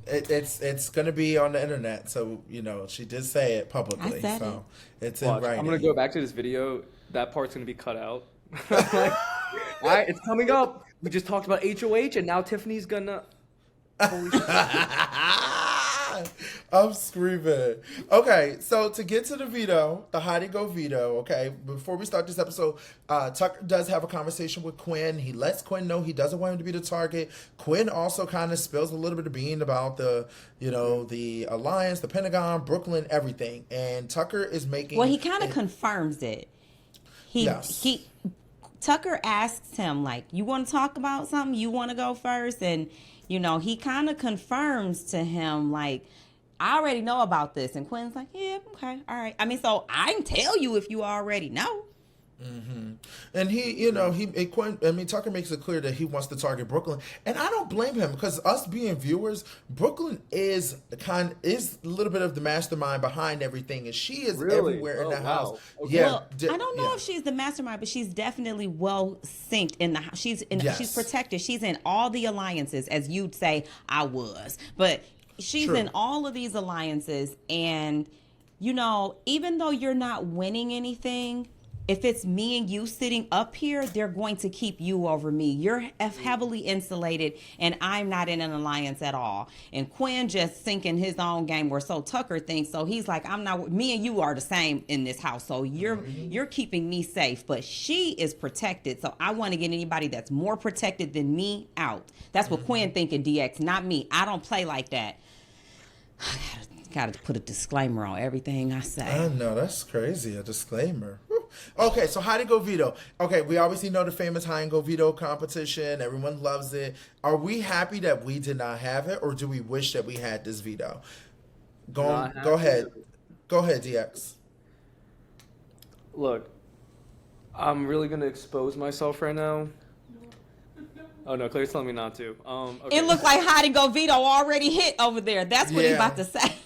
A: It's gonna be on the internet, so she did say it publicly. It's in writing.
C: I'm gonna go back to this video. That part's gonna be cut out. Like, all right, it's coming up. We just talked about HOH, and now Tiffany's gonna. Holy shit.
A: I'm screaming. Okay, so to get to the veto, the hide and go veto, okay, before we start this episode, Tucker does have a conversation with Quinn. He lets Quinn know he doesn't want him to be the target. Quinn also kind of spills a little bit of bean about the Alliance, the Pentagon, Brooklyn, everything. And Tucker is making...
B: Well, he kind of confirms it. Tucker asks him, like, you want to talk about something? You want to go first? And, he kind of confirms to him, like, I already know about this. And Quinn's like, yeah, okay, all right. I mean, so I can tell you if you already know.
A: Mm-hmm. And Tucker makes it clear that he wants to target Brooklyn, and I don't blame him, because us being viewers, Brooklyn is a little bit of the mastermind behind everything, and she is everywhere in the house.
C: Okay.
A: Yeah,
B: Well, I don't know if she's the mastermind, but she's definitely well synced in the house. She's protected. She's in all the alliances, as you'd say I was, but she's in all of these alliances, and even though you're not winning anything, if it's me and you sitting up here, they're going to keep you over me. You're heavily insulated, and I'm not in an alliance at all. And Quinn just sinking his own game, or so Tucker thinks. So he's like, I'm not. Me and you are the same in this house. So you're keeping me safe, but she is protected. So I want to get anybody that's more protected than me out. That's what Quinn thinking. DX, not me. I don't play like that. Got to put a disclaimer on everything I say.
A: I know, that's crazy, a disclaimer. Whew. Okay, so hide and go veto. Okay, we obviously know the famous hide and go veto competition. Everyone loves it. Are we happy that we did not have it, or do we wish that we had this veto? Go ahead. Go ahead, DX.
C: Look, I'm really going to expose myself right now. Oh, no, Claire's telling me not to. Okay.
B: It looked like hide and go veto already hit over there. That's what he's about to say.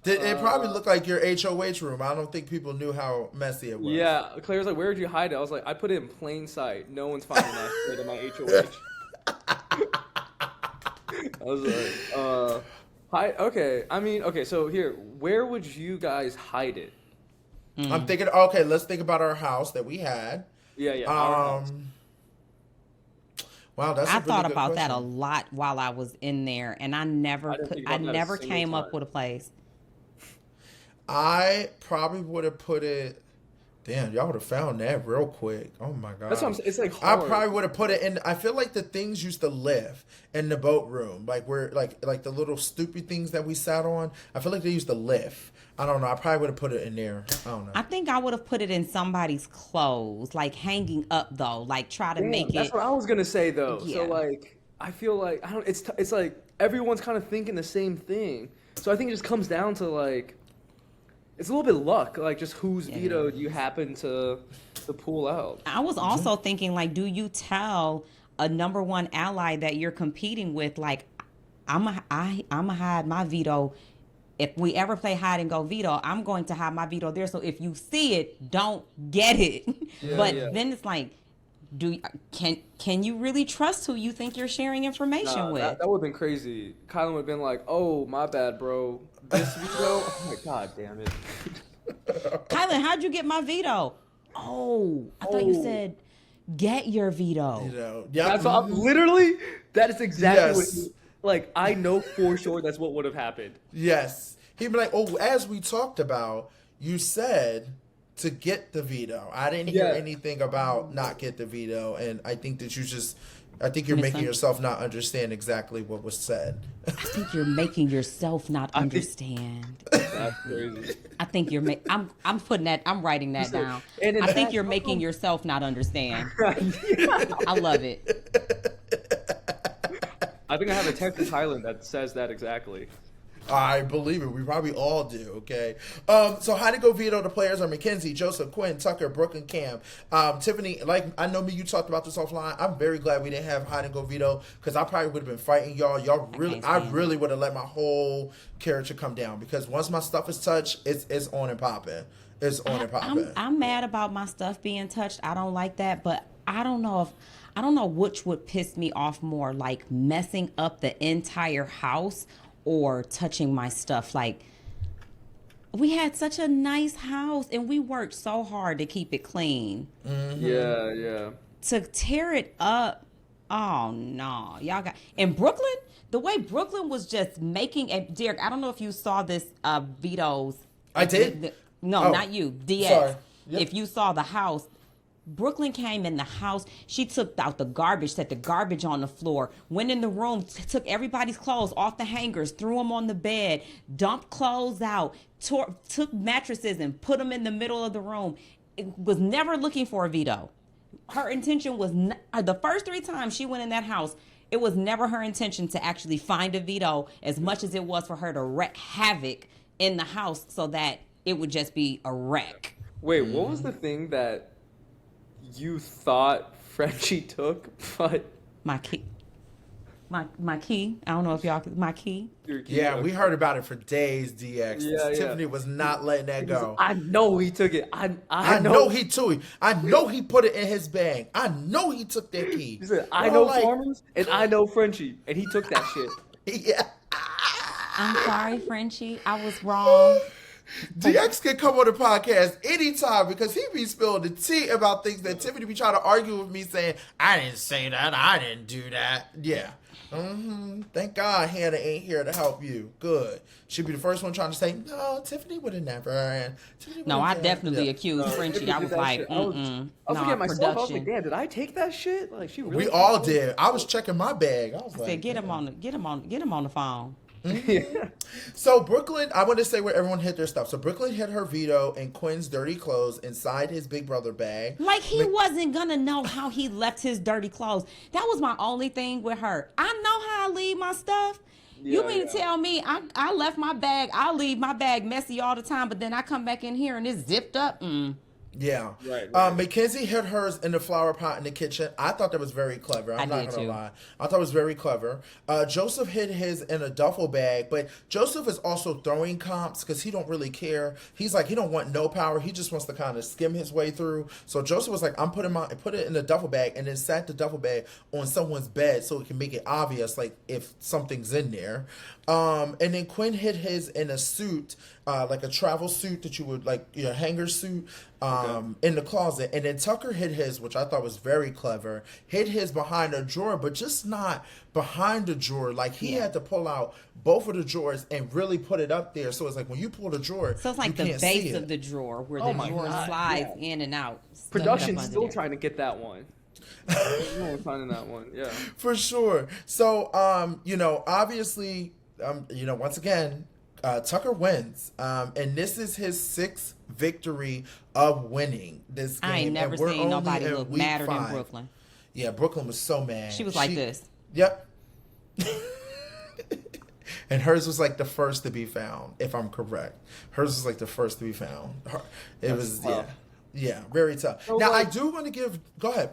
A: It probably looked like your HOH room. I don't think people knew how messy it was.
C: Yeah, Claire's like, where did you hide it? I was like, I put it in plain sight. No one's finding that shit in my HOH. I was like, okay. I mean, okay, so here, where would you guys hide it?
A: I'm thinking, okay, let's think about our house that we had.
C: Yeah, our house.
A: Wow, that's a
B: I
A: really
B: thought
A: good
B: about that a
A: question.
B: lot while I was in there, and I
C: I didn't think
B: I
C: about that a
B: never
C: single
B: came up
C: time.
B: with a place.
A: I probably would have put it. Damn, y'all would have found that real quick. Oh my
C: That's what I'm
A: god.
C: saying. It's like
A: I
C: hard.
A: probably would have put it in. I feel like the things used to live in the boat room, like where, like the little stupid things that we sat on. I feel like they used to live. I don't know. I probably would have put it in there. I don't know.
B: I think I would have put it in somebody's clothes, like hanging up though, like try to
C: Damn,
B: make
C: that's
B: it.
C: what I was gonna say though. So
B: Yeah.
C: like, I feel like I don't. It's like everyone's kind of thinking the same thing. So I think it just comes down to like, it's a little bit luck, like just whose veto you happen to pull out.
B: I was also thinking, like, do you tell a number one ally that you're competing with, like, I'm a hide my veto. If we ever play hide and go veto, I'm going to hide my veto there. So if you see it, don't get it. But
C: yeah.
B: then it's like, can you really trust who you think you're sharing information
C: Nah,
B: with?
C: that would have been crazy. Kylan would have been like, "Oh, my bad, bro. This veto. Oh my god, damn it."
B: Kylan, how'd you get my veto? Oh, I thought you
C: Oh.
B: said get your veto.
A: You know, yeah.
C: That's all, literally. That is exactly what.
A: Yes.
C: Like I know for sure that's what would have happened.
A: Yes. He'd be like, "Oh, as we talked about, you said to get the veto. I didn't hear
C: Yeah.
A: anything about not get the veto, and I think that I think you're making yourself not understand exactly what was said."
B: I think you're making yourself not understand.
C: That's crazy.
B: I think I'm putting that. I'm writing that down.
C: and in
B: I think
C: fact,
B: you're
C: how
B: making
C: come-
B: yourself not understand. I love it.
C: I think I have a text from Kylan that says that exactly.
A: I believe it. We probably all do. Okay. So how to go veto the players are Mackenzie, Joseph, Quinn, Tucker, Brooke, and Cam. Tiffany, like I know you talked about this offline. I'm very glad we didn't have hide and go veto because I probably would have been fighting y'all. I really would have let my whole character come down because once my stuff is touched, it's on and popping. It's on and popping.
B: I'm mad about my stuff being touched. I don't like that, but I don't know which would piss me off more, like messing up the entire house or touching my stuff. Like, we had such a nice house and we worked so hard to keep it clean.
C: Yeah.
B: To tear it up, oh no. Y'all got in Brooklyn, the way Brooklyn was just making it. Derek, I don't know if you saw this vetoes.
A: I did?
B: No,
A: Oh,
B: not you. DX.
A: sorry. Yep.
B: If you saw the house, Brooklyn came in the house. She took out the garbage, set the garbage on the floor, went in the room, took everybody's clothes off the hangers, threw them on the bed, dumped clothes out, took mattresses and put them in the middle of the room. It was never looking for a veto. Her intention was the first 3 times she went in that house, it was never her intention to actually find a veto as much as it was for her to wreak havoc in the house so that it would just be a wreck.
C: Wait, what was the thing that you thought Frenchie took, but
B: My key. My key. I don't know if y'all my key.
C: your key
A: Yeah,
C: took?
A: we heard about it for days, DX.
C: Yeah.
A: Tiffany was not letting that go.
C: I know he took it. I
A: know he took it. I know he put it in his bag. I know he took that key.
C: He said, I
A: Bro,
C: know
A: like,
C: farmers and I know Frenchie, and he took that shit.
A: Yeah.
B: I'm sorry, Frenchie. I was wrong.
A: DX can come on the podcast anytime because he be spilling the tea about things that Tiffany be trying to argue with me saying, I didn't say that. I didn't do that. Yeah. Thank God Hannah ain't here to help you. Good. She'd be the first one trying to say, no, Tiffany would have never.
B: No, I definitely accused Frenchie. I was like,
C: I was looking at myself. I was like,
B: production.
C: damn, did I take that shit? Like she really
A: We all did. I was checking my bag. I was like,
B: Said, get him on the phone.
A: So Brooklyn, I want to say where everyone hid their stuff. So Brooklyn hid her veto and Quinn's dirty clothes inside his big brother bag.
B: Like he wasn't gonna know how he left his dirty clothes. That was my only thing with her. I know how I leave my stuff. You mean to tell me I left my bag, I leave my bag messy all the time, but then I come back in here and it's zipped up?
A: Yeah.
C: Right.
A: Mackenzie hid hers in the flower pot in the kitchen. I thought that was very clever. I'm not going to lie. I thought it was very clever. Joseph hid his in a duffel bag, but Joseph is also throwing comps because he don't really care. He's like, he don't want no power. He just wants to kind of skim his way through. So Joseph was like, put it in the duffel bag and then sat the duffel bag on someone's bed so it can make it obvious, like if something's in there. And then Quinn hid his in a suit, like a travel suit that you would like, your hanger suit. in the closet. And then Tucker hid his, which I thought was very clever, hid his behind a drawer, but just not behind the drawer. Like he had to pull out both of the drawers and really put it up there. So it's like when you pull the drawer,
B: So it's like
A: you
B: the
A: can't see
B: base
A: it.
B: of the drawer where
C: Oh
B: the
C: my
B: drawer
C: God,
B: slides in and out. stuck up
C: Production's
B: under
C: still
B: there.
C: trying to get that one. We're finding that one. Yeah.
A: For sure. So, you know, obviously, you know, once again, Tucker wins. And this is his 6th victory of winning this game.
B: I ain't never
A: and we're
B: seen
A: only
B: nobody
A: in
B: look
A: week
B: madder than
A: 5.
B: Brooklyn.
A: Yeah, Brooklyn was so mad.
B: She was like this.
A: Yep. And hers was like the first to be found, if I'm correct. Hers was like the first to be found. It was,
C: tough.
A: yeah, very tough.
C: So,
A: now,
C: like-
A: I do want to give, go ahead.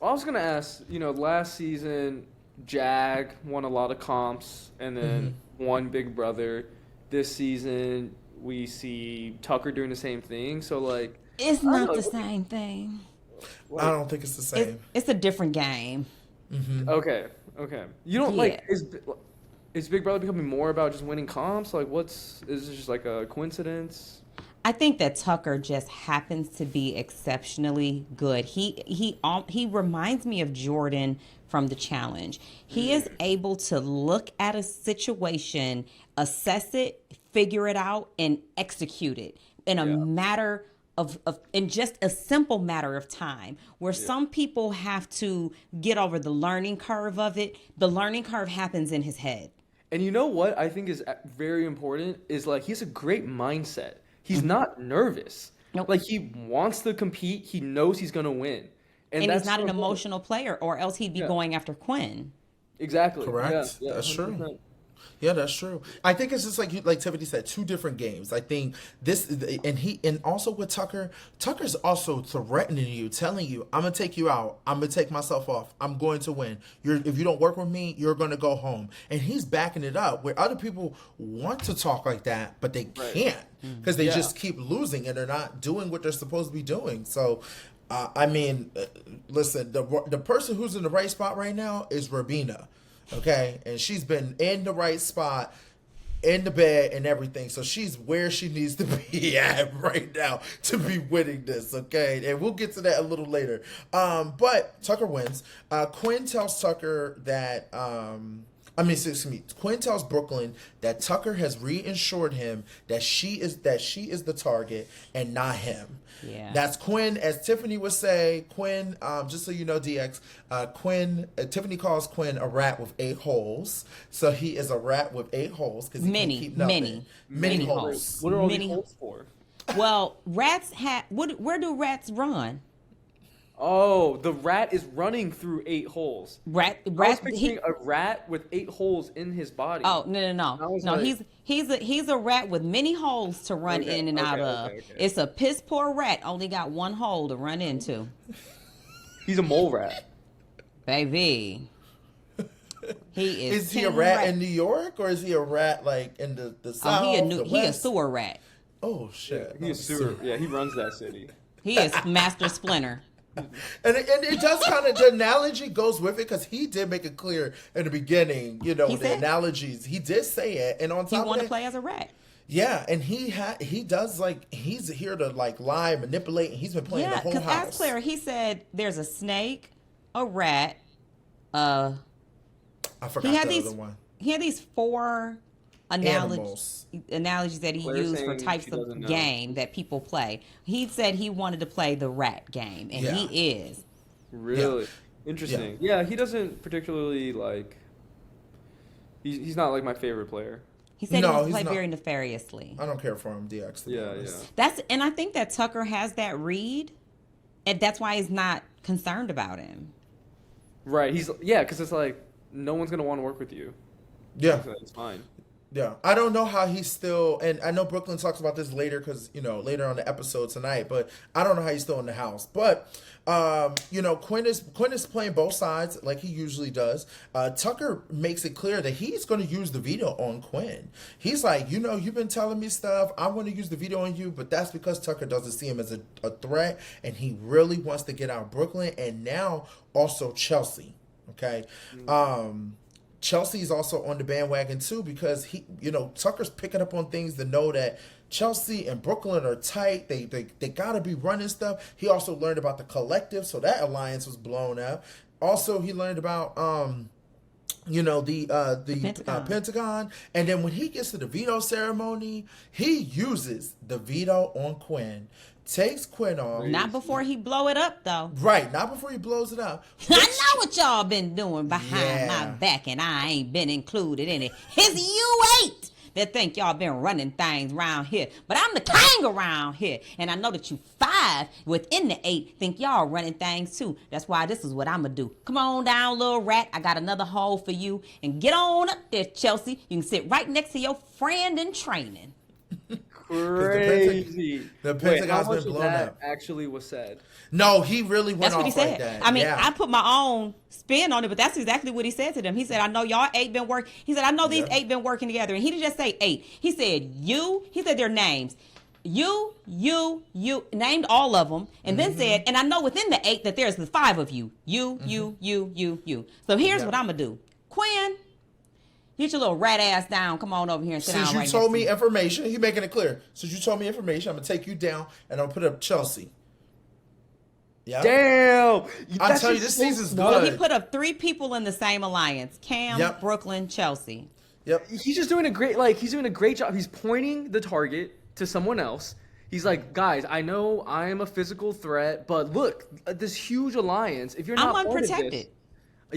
C: I was gonna ask, you know, last season, Jag won a lot of comps and then won Big Brother. This season, we see Tucker doing the same thing. So like,
B: It's
C: I
B: not
C: don't
B: the
C: know.
B: same thing.
A: I don't think it's the same.
B: It's a different game.
C: Okay, you don't
B: Yeah.
C: like is Big Brother becoming more about just winning comps? Like, is this just like a coincidence?
B: I think that Tucker just happens to be exceptionally good. He reminds me of Jordan from the challenge. He is able to look at a situation, assess it, figure it out, and execute it in a matter of in just a simple matter of time. Where some people have to get over the learning curve of it, the learning curve happens in his head.
C: And you know what I think is very important is like he has a great mindset. He's not nervous.
B: Nope.
C: Like he wants to compete. He knows he's gonna win.
B: And
C: that's
B: he's not
C: so
B: an
C: important.
B: emotional player, or else he'd be
C: Yeah.
B: going after Quinn.
C: Exactly.
A: Correct.
C: Yeah,
A: That's true.
C: 100%.
A: Yeah, that's true. I think it's just like Tiffany said, 2 different games. I think this and also with Tucker, Tucker's also threatening you, telling you, "I'm gonna take you out. I'm gonna take myself off. I'm going to win. If you don't work with me, you're gonna go home." And he's backing it up. Where other people want to talk like that, but they can't because they just keep losing and they're not doing what they're supposed to be doing. So. I mean, listen, the person who's in the right spot right now is Rabina, okay? And she's been in the right spot, in the bed and everything. So she's where she needs to be at right now to be winning this, okay? And we'll get to that a little later. But Tucker wins. Quinn tells Tucker that... Quinn tells Brooklyn that Tucker has reinsured him that she is the target and not him.
B: Yeah.
A: That's Quinn, as Tiffany would say. Quinn, just so you know, DX, Tiffany calls Quinn a rat with 8 holes. So he is a rat with 8 holes because he can keep nothing. Many holes.
C: What are all
B: Many
C: these holes for?
B: Well, rats where do rats run?
C: Oh, the rat is running through 8 holes. I was picturing a rat with 8 holes in his body.
B: Oh no!
C: I was
B: No,
C: like-
B: he's a rat with many holes to run
C: Okay,
B: in and out of.
C: okay.
B: It's a piss poor rat. Only got 1 hole to run into.
C: He's a mole rat.
B: Baby, he is.
A: Is he a
B: 10
A: rat in New York or is he a rat like in the south?
B: Oh,
A: the
B: he a
A: west?
B: sewer rat.
A: Oh shit!
C: He's sewer. Yeah, he runs that city.
B: He is Master Splinter.
A: And it does kind of, the analogy goes with it because he did make it clear in the beginning, you know,
B: He
A: the
B: said-
A: analogies. He did say it. And on
B: He
A: top
B: want
A: of
B: to
A: that,
B: play as a rat.
A: yeah, and he does like, he's here to like lie, manipulate, and he's been playing the
B: Yeah,
A: whole
B: because
A: house.
B: as Claire, he said there's a snake, a rat.
A: I forgot
B: He had
A: the
B: these.
A: other one.
B: He had these 4
A: Animals.
B: analogies that he
C: Claire
B: used for
C: saying
B: types
C: she
B: of
C: doesn't know.
B: game that people play. He said he wanted to play the rat game, and
A: Yeah.
B: he is.
C: Really interesting. Yeah, he doesn't particularly like. He's not like my favorite player.
B: He said
A: No,
B: he wants to
A: he's
B: play
A: not.
B: very nefariously.
A: I don't care for him, DX. To be
C: Yeah,
A: honest.
B: And I think that Tucker has that read, and that's why he's not concerned about him.
C: Right. Because it's like no one's gonna want to work with you.
A: Yeah.
C: So it's fine.
A: Yeah, I don't know how he's still, and I know Brooklyn talks about this later because, you know, later on the episode tonight, but I don't know how he's still in the house. But, you know, Quinn is playing both sides like he usually does. Tucker makes it clear that he's going to use the veto on Quinn. He's like, you know, you've been telling me stuff. I want to use the veto on you, but that's because Tucker doesn't see him as a threat, and he really wants to get out Brooklyn and now also Chelsea. Okay. Chelsea's also on the bandwagon too because Tucker's picking up on things to know that Chelsea and Brooklyn are tight. They gotta be running stuff. He also learned about the collective, so that alliance was blown up. Also, he learned about the Pentagon. And then when he gets to the veto ceremony, he uses the veto on Quinn. Takes Quinn off.
B: Not before he blow it up, though.
A: Right, not before he blows it up.
B: I know what y'all been doing behind my back, and I ain't been included in it. It's you 8 that think y'all been running things around here. But I'm the king around here. And I know that you 5 within the 8 think y'all running things too. That's why this is what I'm going to do. Come on down, little rat. I got another hole for you. And get on up there, Chelsea. You can sit right next to your friend in training.
C: Crazy.
A: The
C: Wait, how
A: Pentagon's
C: much
A: been
C: of
A: blown
C: that
A: up.
C: actually was said?
A: No, he really went
B: That's what he
A: off like
B: said.
A: that.
B: I mean,
A: yeah.
B: I put my own spin on it, but that's exactly what he said to them. He said, I know y'all 8 been working. He said, I know these 8 been working together. And he didn't just say 8. He said, he said their names. You, named all of them, and then said, and I know within the 8 that there's the 5 of you. You. So here's what I'm going to do. Quinn, get your little rat ass down. Come on over here and sit down right
A: Since you told
B: next
A: me
B: to
A: information, he making it clear. Since you told me information, I'm gonna take you down and I'll put up Chelsea. Yeah.
C: Damn.
A: I'm telling you, this season's
B: So
A: good.
B: he put up 3 people in the same alliance: Cam, Brooklyn, Chelsea.
A: Yep.
C: He's just doing a great job. He's pointing the target to someone else. He's like, guys, I know I am a physical threat, but look, this huge alliance. If you're not
B: I'm
C: part of
B: unprotected.
C: this,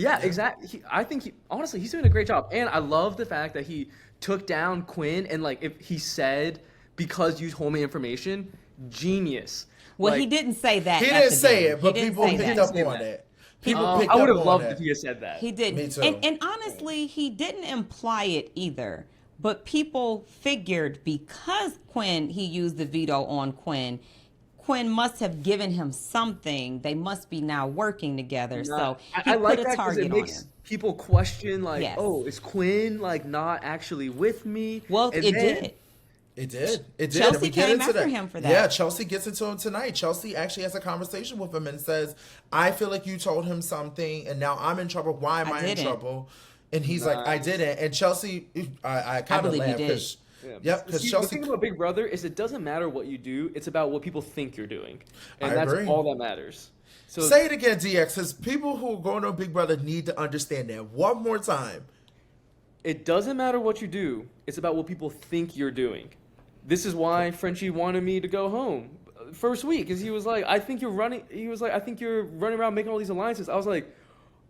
C: yeah, exactly. I think honestly, he's doing a great job, and I love the fact that he took down Quinn. And like, if he said, "Because you told me information," genius.
B: Well,
C: Like,
B: he didn't say that.
A: He
B: at
A: didn't
B: the
A: say
B: beginning.
A: it, but
B: He didn't
A: people
B: say
A: picked
B: that.
A: up on it. People
C: I
A: picked
C: would
A: up
C: have
A: on
C: loved
A: it.
C: if he had said that.
B: He didn't.
A: Me too.
B: And honestly, he didn't imply it either. But people figured because he used the veto on Quinn must have given him something. They must be now working together. So he
C: I
B: put
C: like
B: a
C: that because
B: target
C: it
B: on
C: makes
B: him.
C: people question, like,
B: Yes.
C: oh, is Quinn like not actually with me?
B: Well,
C: And
B: it
C: then-
B: did.
A: It did. It did.
B: Chelsea
A: And we get
B: came
A: into
B: after
A: that.
B: him for that.
A: Yeah, Chelsea gets into him tonight. Chelsea actually has a conversation with him and says, I feel like you told him something and now I'm in trouble. Why am I in
B: didn't.
A: trouble? And he's like, I didn't. And Chelsea, I kind of
B: believe he
A: laughed
B: did.
A: because
C: Yeah.
A: because
C: See,
A: Chelsea.
C: the thing about Big Brother is it doesn't matter what you do; it's about what people think you're doing, and
A: I
C: that's
A: agree.
C: all that matters. So
A: Say it again, DX, because people who are going on Big Brother need to understand that one more time.
C: it doesn't matter what you do; it's about what people think you're doing. This is why Frenchie wanted me to go home first week, because he was like, "I think you're running." He was like, "I think you're running around making all these alliances." I was like,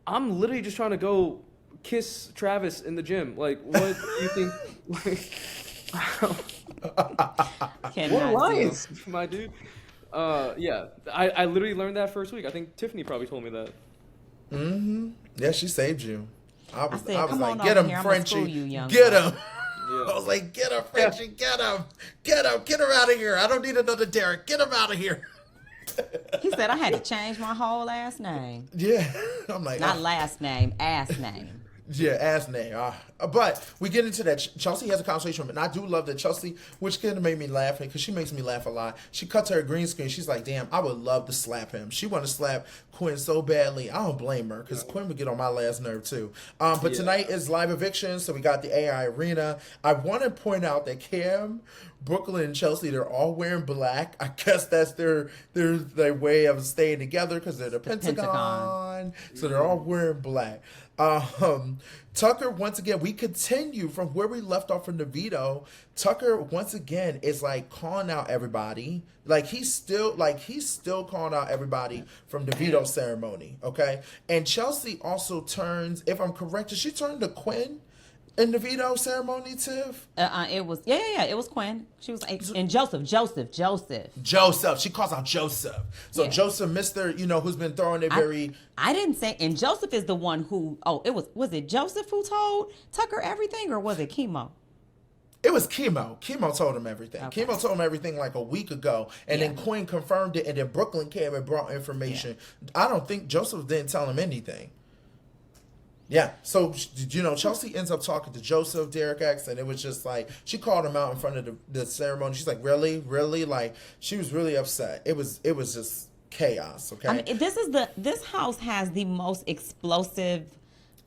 C: "I'm literally just trying to go kiss Travis in the gym. Like, what do you think?" What
B: Cannot
C: alliance, my dude? Yeah, I literally learned that first week. I think Tiffany probably told me that.
A: Mm-hmm. Yeah, she saved you. I was
B: said,
A: like,
B: "Come on
A: get
B: over
A: him,
B: here. I'ma
A: Frenchie.
B: school you, young
A: Get
B: man."
A: him.
C: Yeah.
A: I was like, get him, Frenchie. Get him. Get him. Get him out of here. I don't need another Derek. Get him out of here.
B: He said I had to change my whole last name.
A: Yeah. I'm like,
B: Not last name, ass name.
A: yeah, ass name. But we get into that. Chelsea has a conversation with him, and I do love that Chelsea, which kind of made me laugh because she makes me laugh a lot. She cuts her green screen. She's like, damn, I would love to slap him. She want to slap Quinn so badly. I don't blame her because Quinn would get on my last nerve too. But tonight is live eviction, so we got the AI arena. I want to point out that Cam, Brooklyn, and Chelsea, they're all wearing black. I guess that's their way of staying together because they're the Pentagon. So they're all wearing black. Tucker, once again, we continue from where we left off from the veto. Tucker, once again, is like calling out everybody. He's still calling out everybody from the veto ceremony. Okay. And Chelsea also turns, if I'm correct, did she turn to Quinn in the veto ceremony, Tiff?
B: It was it was Quinn. She was and Joseph.
A: Joseph. She calls out Joseph. So
B: Yeah.
A: Joseph, Mr., who's been throwing it very.
B: I didn't say, and Joseph is the one who. Oh, was it Joseph who told Tucker everything, or was it Chemo?
A: It was Chemo. Chemo told him everything.
B: Okay.
A: Chemo told him everything like a week ago. And then Quinn confirmed it. And then Brooklyn came and brought information. I don't think Joseph didn't tell him anything. Yeah. So, Chelsea ends up talking to Joseph, Derek X. And it was just like, she called him out in front of the ceremony. She's like, really? Really? Like, she was really upset. It was just chaos. Okay.
B: I mean, this house has the most explosive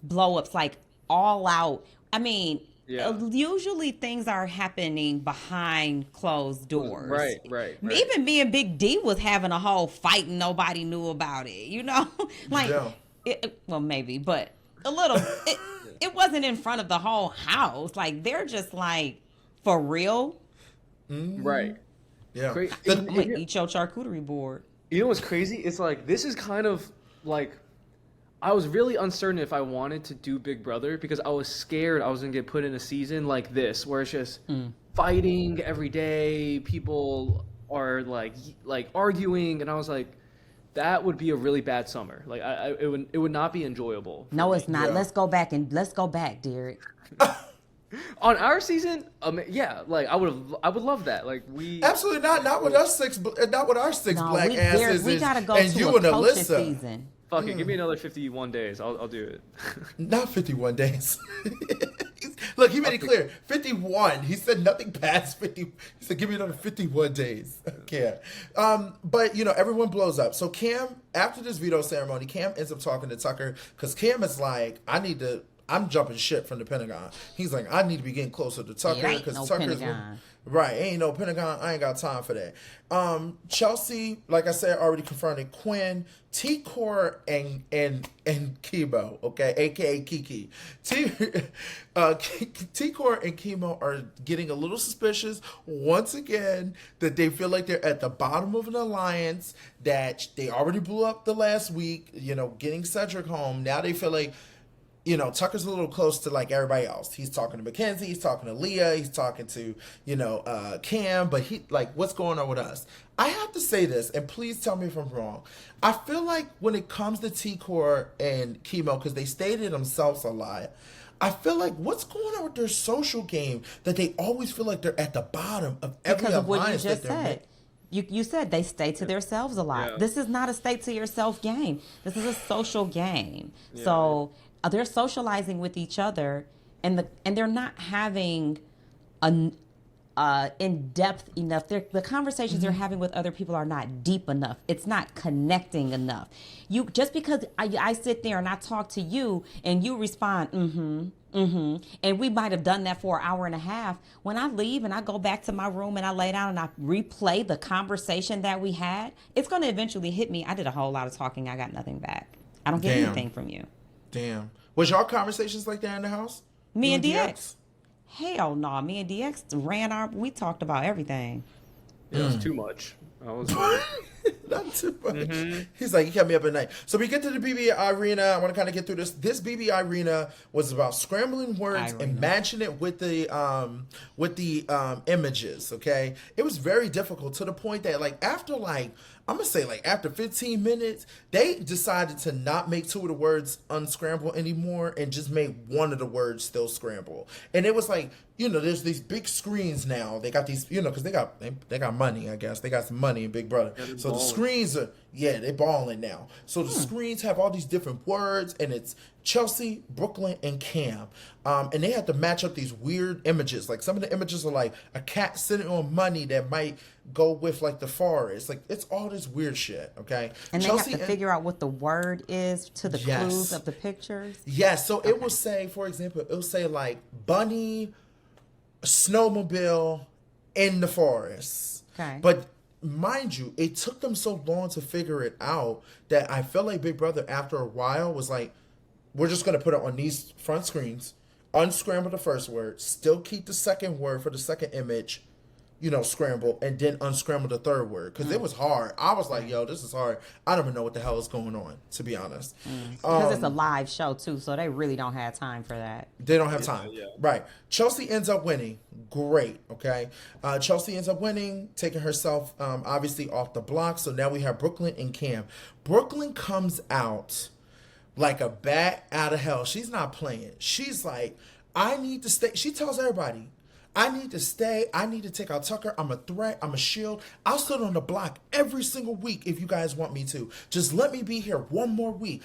B: blow-ups, like, all out. I mean,
C: Yeah.
B: usually things are happening behind closed doors.
C: Right.
B: Even me and Big D was having a whole fight and nobody knew about it. You know, like,
A: Yeah.
B: well, maybe, but a little. It wasn't in front of the whole house. Like, they're just like, for real.
C: Right.
A: Yeah.
B: I'm gonna eat your charcuterie board.
C: You know what's crazy? It's like, this is kind of like, I was really uncertain if I wanted to do Big Brother because I was scared I was going to get put in a season like this where it's just fighting every day. People are like arguing. And I was like, that would be a really bad summer. Like, it would not be enjoyable.
B: No, it's not.
A: Yeah.
B: Let's go back, Derek.
C: On our season, yeah, like I would love that. Like, we
A: Absolutely not with us six, not with our six
B: No,
A: black
B: Derek,
A: asses.
B: we gotta go
A: and
B: to
A: you
B: a
A: and
B: coaching
A: Alyssa.
B: season.
C: fuck it. Give me another 51 days. I'll do it.
A: Not 51 days. Look, he made it clear. 51. He said nothing past 50. He said, give me another 51 days. I can't. But, everyone blows up. So Cam, after this veto ceremony, Cam ends up talking to Tucker because Cam is like, I'm jumping ship from the Pentagon. He's like, I need to be getting closer to Tucker
B: ain't
A: because
B: no
A: Tucker's
B: Pentagon.
A: right. Ain't no Pentagon. I ain't got time for that. Chelsea, like I said, already confronted Quinn, T-Core, and Chemo, okay, aka Kiki. T-Core and Chemo are getting a little suspicious once again that they feel like they're at the bottom of an alliance that they already blew up the last week. Getting Cedric home. Now they feel like, Tucker's a little close to like everybody else. He's talking to Mackenzie, he's talking to Leah, he's talking to, Cam, but he like, what's going on with us? I have to say this, and please tell me if I'm wrong. I feel like when it comes to T-Core and Chemo, because they stated themselves a lot, I feel like what's going on with their social game that they always feel like they're at the bottom of every
B: Because of what you
A: alliance
B: just
A: that they're
B: said. You said they stay to themselves a lot.
C: Yeah.
B: This is not a stay to yourself game. This is a social game. So they're socializing with each other, and they're not having an in depth enough. The conversations they're having with other people are not deep enough. It's not connecting enough. You just because I sit there and I talk to you and you respond, and we might have done that for an hour and a half. When I leave and I go back to my room and I lay down and I replay the conversation that we had, it's going to eventually hit me. I did a whole lot of talking. I got nothing back. I don't get anything from you.
A: Damn. Was y'all conversations like that in the house?
B: Me
A: You
B: and DX? Hell no. Me and DX we talked about everything.
C: It was too much. I was
A: Not too much. He's like, he kept me up at night. So we get to the BB arena. I want to kind of get through this. This BB arena was about scrambling words and matching it with the images. Okay, it was very difficult to the point that after 15 minutes, they decided to not make two of the words unscramble anymore and just make one of the words still scramble. And it was like, there's these big screens now. They got these, because they got money, I guess. They got some money in Big Brother. So the screens are, they balling now. So the screens have all these different words, and it's Chelsea, Brooklyn, and Cam. And they have to match up these weird images. Like some of the images are like a cat sitting on money that might go with like the forest. Like it's all this weird shit, okay?
B: And
A: Chelsea
B: they have to figure out what the word is to the clues of the pictures?
A: Yes. So it will say, for example, it will say like bunny, snowmobile in the forest.
B: Okay.
A: But mind you, it took them so long to figure it out that I felt like Big Brother after a while was like, we're just going to put it on these front screens, unscramble the first word, still keep the second word for the second image, scramble, and then unscramble the third word. Because it was hard. I was like, yo, this is hard. I don't even know what the hell is going on, to be honest.
B: Because it's a live show, too, so they really don't have time for that.
A: They don't have time.
C: Yeah.
A: Right. Chelsea ends up winning. Great. Okay. Chelsea ends up winning, taking herself obviously off the block. So now we have Brooklyn and Cam. Brooklyn comes out like a bat out of hell. She's not playing. She's like, I need to stay. She tells everybody, I need to stay. I need to take out Tucker. I'm a threat. I'm a shield. I'll sit on the block every single week if you guys want me to. Just let me be here one more week.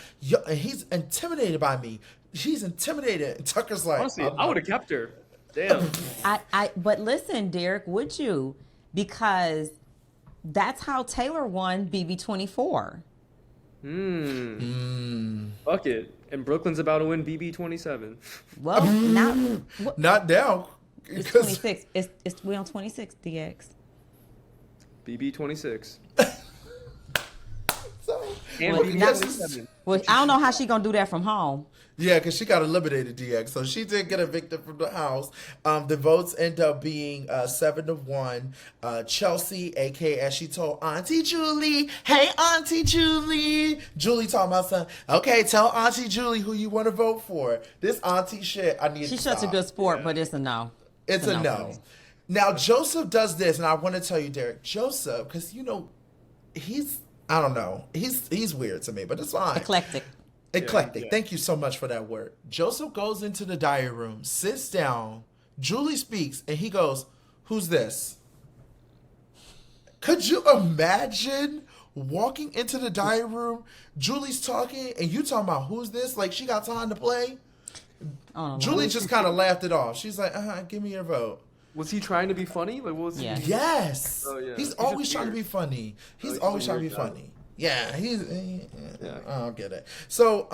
A: And he's intimidated by me. She's intimidated. And Tucker's like,
C: honestly, I would have kept her. Damn.
B: But listen, Derek, would you? Because that's how Taylor won BB24.
C: Fuck it. And Brooklyn's about to win BB 27.
B: Well,
A: Not now.
B: it's
A: 'Cause-
B: 26. We on 26, DX.
C: BB 26.
A: So,
C: And
B: Well,
C: BB
B: that's-
C: 27.
B: Well, I don't know how she gonna do that from home.
A: yeah, because she got eliminated, DX. So she did get evicted from the house. The votes end up being 7-1. Chelsea, aka as she told Auntie Julie, "Hey Auntie Julie." Julie talking about something. Okay, tell Auntie Julie who you want to vote for. This Auntie shit, I need
B: She's
A: to
B: such a
A: stop.
B: good sport, but it's a no.
A: It's a no. Now, Joseph does this, and I want to tell you, Derek, Joseph, because, he's, I don't know, he's weird to me, but it's fine.
B: Eclectic.
A: Eclectic.
C: Yeah.
A: Thank you so much for that word. Joseph goes into the diary room, sits down, Julie speaks, and he goes, "Who's this?" Could you imagine walking into the diary room, Julie's talking, and you talking about who's this? Like, she got time to play?
B: Oh,
A: Julie just kind of laughed it off. She's like, give me your vote.
C: Was he trying to be funny? Like, what was
B: Yeah.
C: he?
A: Yes.
C: Oh, yeah.
A: He's
C: He's
A: always
C: just
A: trying to be
C: weird.
A: funny. He's
C: he's
A: always
C: a
A: trying to be
C: weird guy.
A: funny. Yeah,
C: Yeah.
A: I don't get it. So,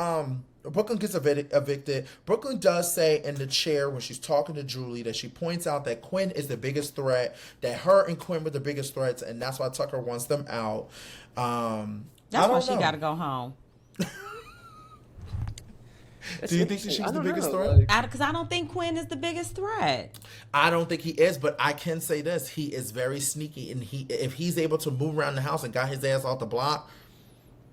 A: Brooklyn gets evicted. Brooklyn does say in the chair when she's talking to Julie that she points out that Quinn is the biggest threat, that her and Quinn were the biggest threats, and that's why Tucker wants them out. I
B: That's why
A: don't
B: she
A: know.
B: got to go home.
A: Do you think she's
C: I
A: the
C: don't
A: biggest
C: know,
A: threat?
C: like-
B: Because I don't think Quinn is the biggest threat.
A: I don't think he is, but I can say this: he is very sneaky, and if he's able to move around the house and got his ass off the block,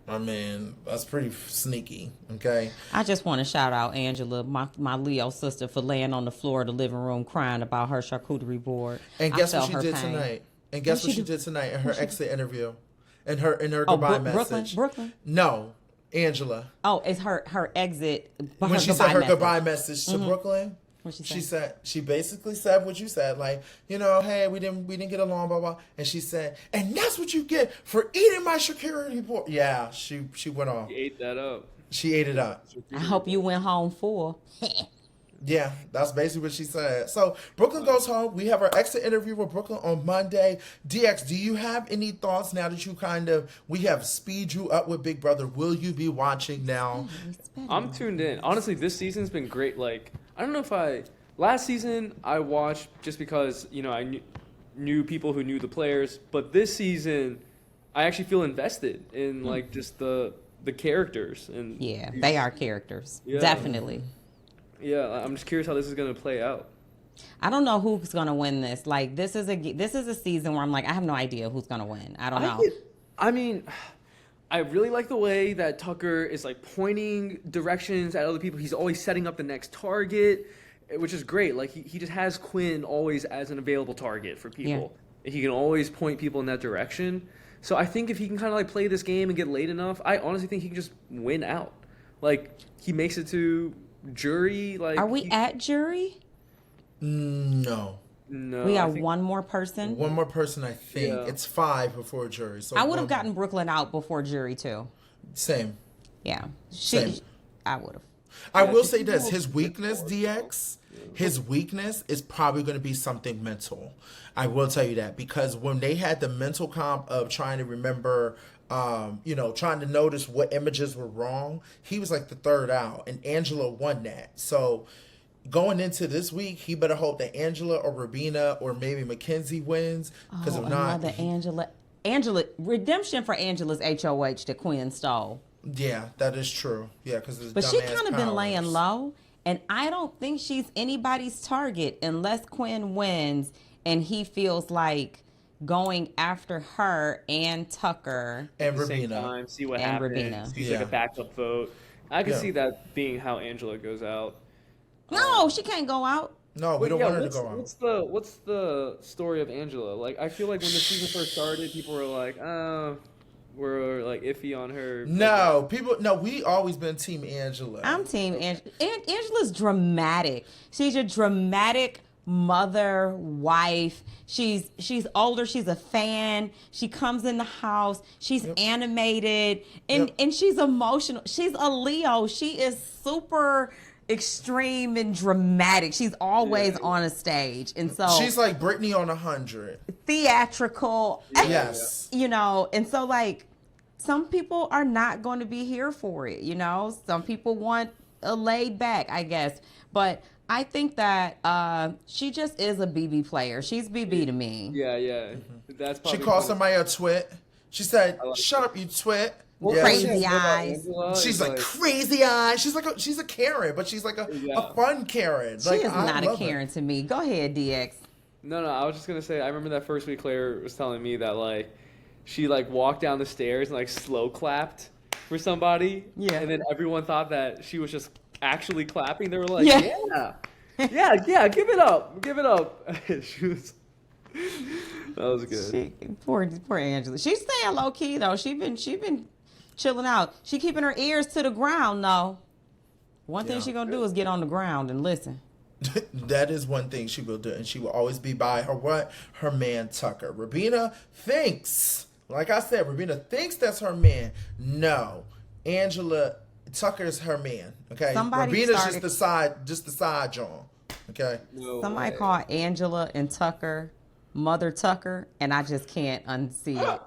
A: I mean, that's pretty sneaky. Okay.
B: I just want to shout out Angela, my Leo sister, for laying on the floor of the living room crying about her charcuterie board.
A: And
B: I
A: guess what
B: felt
A: she
B: her
A: did
B: pain.
A: tonight? And guess what she did tonight in her exit interview? In her goodbye message.
B: Brooklyn?
A: No, Angela.
B: Oh, it's her exit.
A: When
B: her
A: she said her
B: message.
A: goodbye message to Brooklyn,
B: What'd she say?
A: she basically said what you said, like, hey, we didn't get along, blah blah. And she said, and that's what you get for eating my charcuterie board. Yeah, she went off.
C: He ate that up.
A: She ate it up.
B: I hope you went home full.
A: Yeah, that's basically what she said. So Brooklyn goes home. We have our exit interview with Brooklyn on Monday. DX, do you have any thoughts now that we have speed you up with Big Brother? Will you be watching now?
C: I'm tuned in. Honestly, this season's been great. Like, I don't know if last season I watched just because, I knew people who knew the players, but this season I actually feel invested in like just the characters and
B: Yeah, they are characters.
C: Yeah.
B: Definitely.
C: yeah, I'm just curious how this is going to play out.
B: I don't know who's gonna win this. Like this is a season where I'm like, I have no idea who's gonna win. I don't know.
C: I mean, I really like the way that Tucker is like pointing directions at other people. He's always setting up the next target, which is great. Like he just has Quinn always as an available target for people. He can always point people in that direction. So I think if he can kind of like play this game and get late enough, I honestly think he can just win out. Like he makes it to jury. Like
B: Are we at jury?
A: No.
C: No,
B: We
C: I
B: got
C: think-
B: one more person.
A: One more person, I think.
C: Yeah.
A: It's 5 before jury. So
B: I would
A: one
B: have gotten Brooklyn out before jury too.
A: Same.
B: Yeah,
A: Same.
B: I would have.
A: I will say this: his weakness, DX, his weakness is probably going to be something mental. I will tell you that because when they had the mental comp of trying to remember, trying to notice what images were wrong, he was like the third out, and Angela won that. So going into this week, he better hope that Angela or Rabina or maybe Mackenzie wins. Because if not,
B: Another Angela redemption for Angela's HOH that Quinn stole.
A: yeah, that is true. Yeah, because
B: But she kind of been laying low, and I don't think she's anybody's target unless Quinn wins and he feels like going after her and Tucker.
A: and
C: at the same
A: Rabina.
C: time, see what
B: And
C: happens.
B: Rabina.
C: He's
A: Yeah.
C: like a backup vote. I can
A: Yeah.
C: see that being how Angela goes out.
B: No, she can't go out.
A: No, we
C: But
A: don't
C: yeah,
A: want her to
C: what's,
A: go on.
C: what's the story of Angela? Like, I feel like when the season first started, people were like, we're like iffy on her.
A: No, we always been Team Angela.
B: I'm team Angela. Angela's dramatic. She's a dramatic mother, wife. She's older. She's a fan. She comes in the house. She's animated and she's emotional. She's a Leo. She is super extreme and dramatic. She's always on a stage, and so
A: She's like Britney on 100.
B: theatrical.
A: Yes.
B: And so like some people are not going to be here for it. You know, some people want a laid back, I guess. But I think that she just is a BB player. She's BB to me.
C: Yeah, yeah. That's
A: She
C: probably
A: called
C: funny.
A: somebody a twit. She said,
C: I like
A: "Shut up, you twit."
C: Well,
A: Yeah.
B: Crazy
C: what she said about
B: eyes.
C: Angela
A: She's
C: is
A: like crazy eyes. She's a Karen, but she's like a
C: Yeah.
A: fun Karen.
B: She
A: Like,
B: is
A: I
B: not a
A: love
B: Karen to me. Go ahead, DX.
C: No, I was just gonna say, I remember that first week Claire was telling me that like she like walked down the stairs and like slow clapped for somebody.
B: Yeah.
C: And then everyone thought that she was just actually clapping. They were like,
B: Yeah.
C: yeah, give it up. Give it up. She was that was good.
B: Poor Angela. She's staying low key though. She been chilling out. She keeping her ears to the ground though. One thing
A: Yeah.
B: she gonna do is get on the ground and listen.
A: That is one thing she will do, and she will always be by her what? Her man Tucker. Rabina thinks, like I said, Rabina thinks that's her man. No, Angela Tucker is her man. Okay,
B: Somebody
A: Rabina's
B: started-
A: just the side John. Okay,
C: No
B: Somebody
C: way.
B: called Angela and Tucker Mother Tucker, and I just can't unsee it.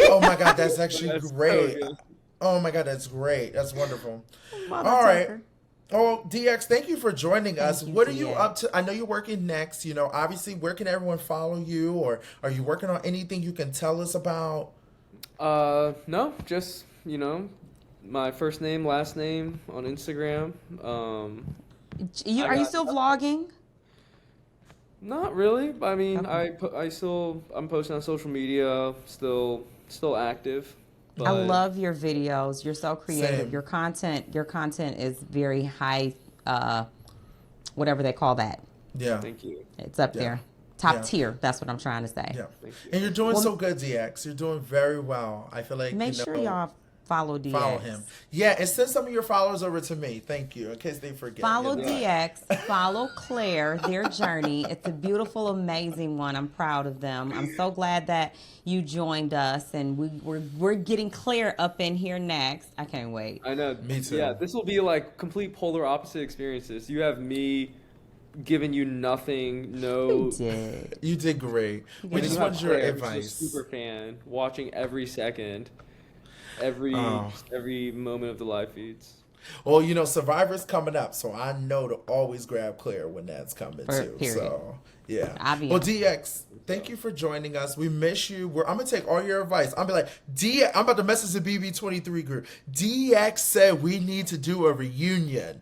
A: oh my God, that's actually
C: That's so
A: great.
C: good.
A: Oh my God, that's great. That's wonderful.
B: Mother
A: All right.
B: Tucker.
A: Oh, DX, thank you for joining us.
B: you,
A: What are you
B: DX.
A: up to? I know you're working next. You know, obviously, where can everyone follow you, or are you working on anything you can tell us about?
C: No, just my first name, last name on Instagram.
B: Are you still vlogging?
C: Not really. I mean,
B: Okay.
C: I'm posting on social media, still active.
B: I
C: but-
B: love your videos. You're so creative.
A: Same.
B: Your content is very high, whatever they call that.
A: Yeah,
C: Thank you.
B: It's up
A: Yeah.
B: there. Top
A: Yeah.
B: tier. That's what I'm trying to say.
A: yeah.
C: Thank you.
A: And you're doing
B: Well,
A: so good, DX. You're doing very well. I feel like
B: Make sure y'all follow DX.
A: follow him. Yeah, and send some of your followers over to me. Thank you, in case they forget.
B: Follow
A: you know.
B: DX, follow Claire, their journey. It's a beautiful, amazing one. I'm proud of them. I'm so glad that you joined us, and we're getting Claire up in here next. I can't wait.
C: I know.
A: Me too.
C: Yeah, this will be like complete polar opposite experiences. You have me giving you nothing, no.
B: You did.
A: You did great. We
B: And
A: just
C: you have
A: wanted your
C: Claire, who's a
A: advice.
C: super fan, watching every second, every
A: Oh.
C: every moment of the live feeds.
A: Well, you know, Survivor's coming up, so I know to always grab Claire when that's coming too.
B: Period.
A: So, yeah.
B: I'll be
A: Well,
B: in.
A: DX, thank you for joining us. We miss you. I'm gonna take all your advice. I'm be like, DX. I'm about to message the BB23 group. DX said we need to do a reunion.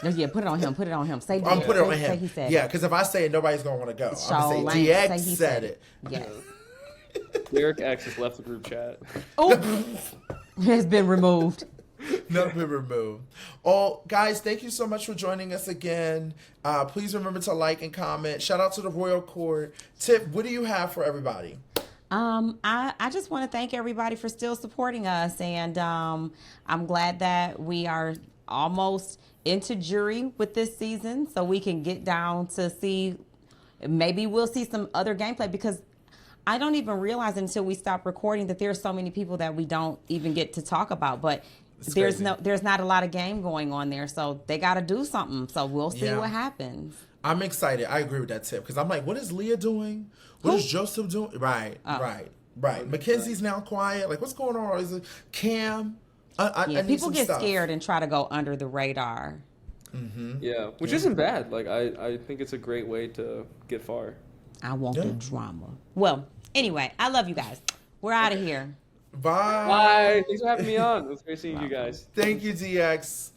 B: Oh, yeah, put it on him. Put it on him. Say
A: I'm
B: DX.
A: putting it on
B: Say
A: him.
B: he said
A: Yeah,
B: it.
A: because if I say it, nobody's gonna want to go.
B: So
A: I'm gonna say
B: lame.
A: DX
B: Say he
A: said it.
B: Yes.
C: Derek X has left the group chat.
B: Oh, has been removed.
A: Not been removed. Oh, guys, thank you so much for joining us again. Please remember to like and comment. Shout out to the Royal Court. Tip, what do you have for everybody?
B: I just want to thank everybody for still supporting us, and I'm glad that we are almost into jury with this season, so we can get down to see. Maybe we'll see some other gameplay, because I don't even realize until we stop recording that there's so many people that we don't even get to talk about. But there's
A: crazy.
B: there's not a lot of game going on there, so they got to do something. So we'll see
A: Yeah.
B: what happens.
A: I'm excited. I agree with that tip because I'm like, what is Leah doing? What is Joseph doing? Right. Mackenzie's now quiet. Like, what's going on? Is it Cam? I need
B: People
A: some
B: get
A: stuff.
B: scared and try to go under the radar.
C: Yeah, which isn't bad. Like I think it's a great way to get far.
B: I want the
A: Yeah.
B: drama. Well, anyway, I love you guys. We're out of here.
A: Bye.
C: Bye. Thanks for having me on. It was great seeing you guys.
A: Thank you, DX.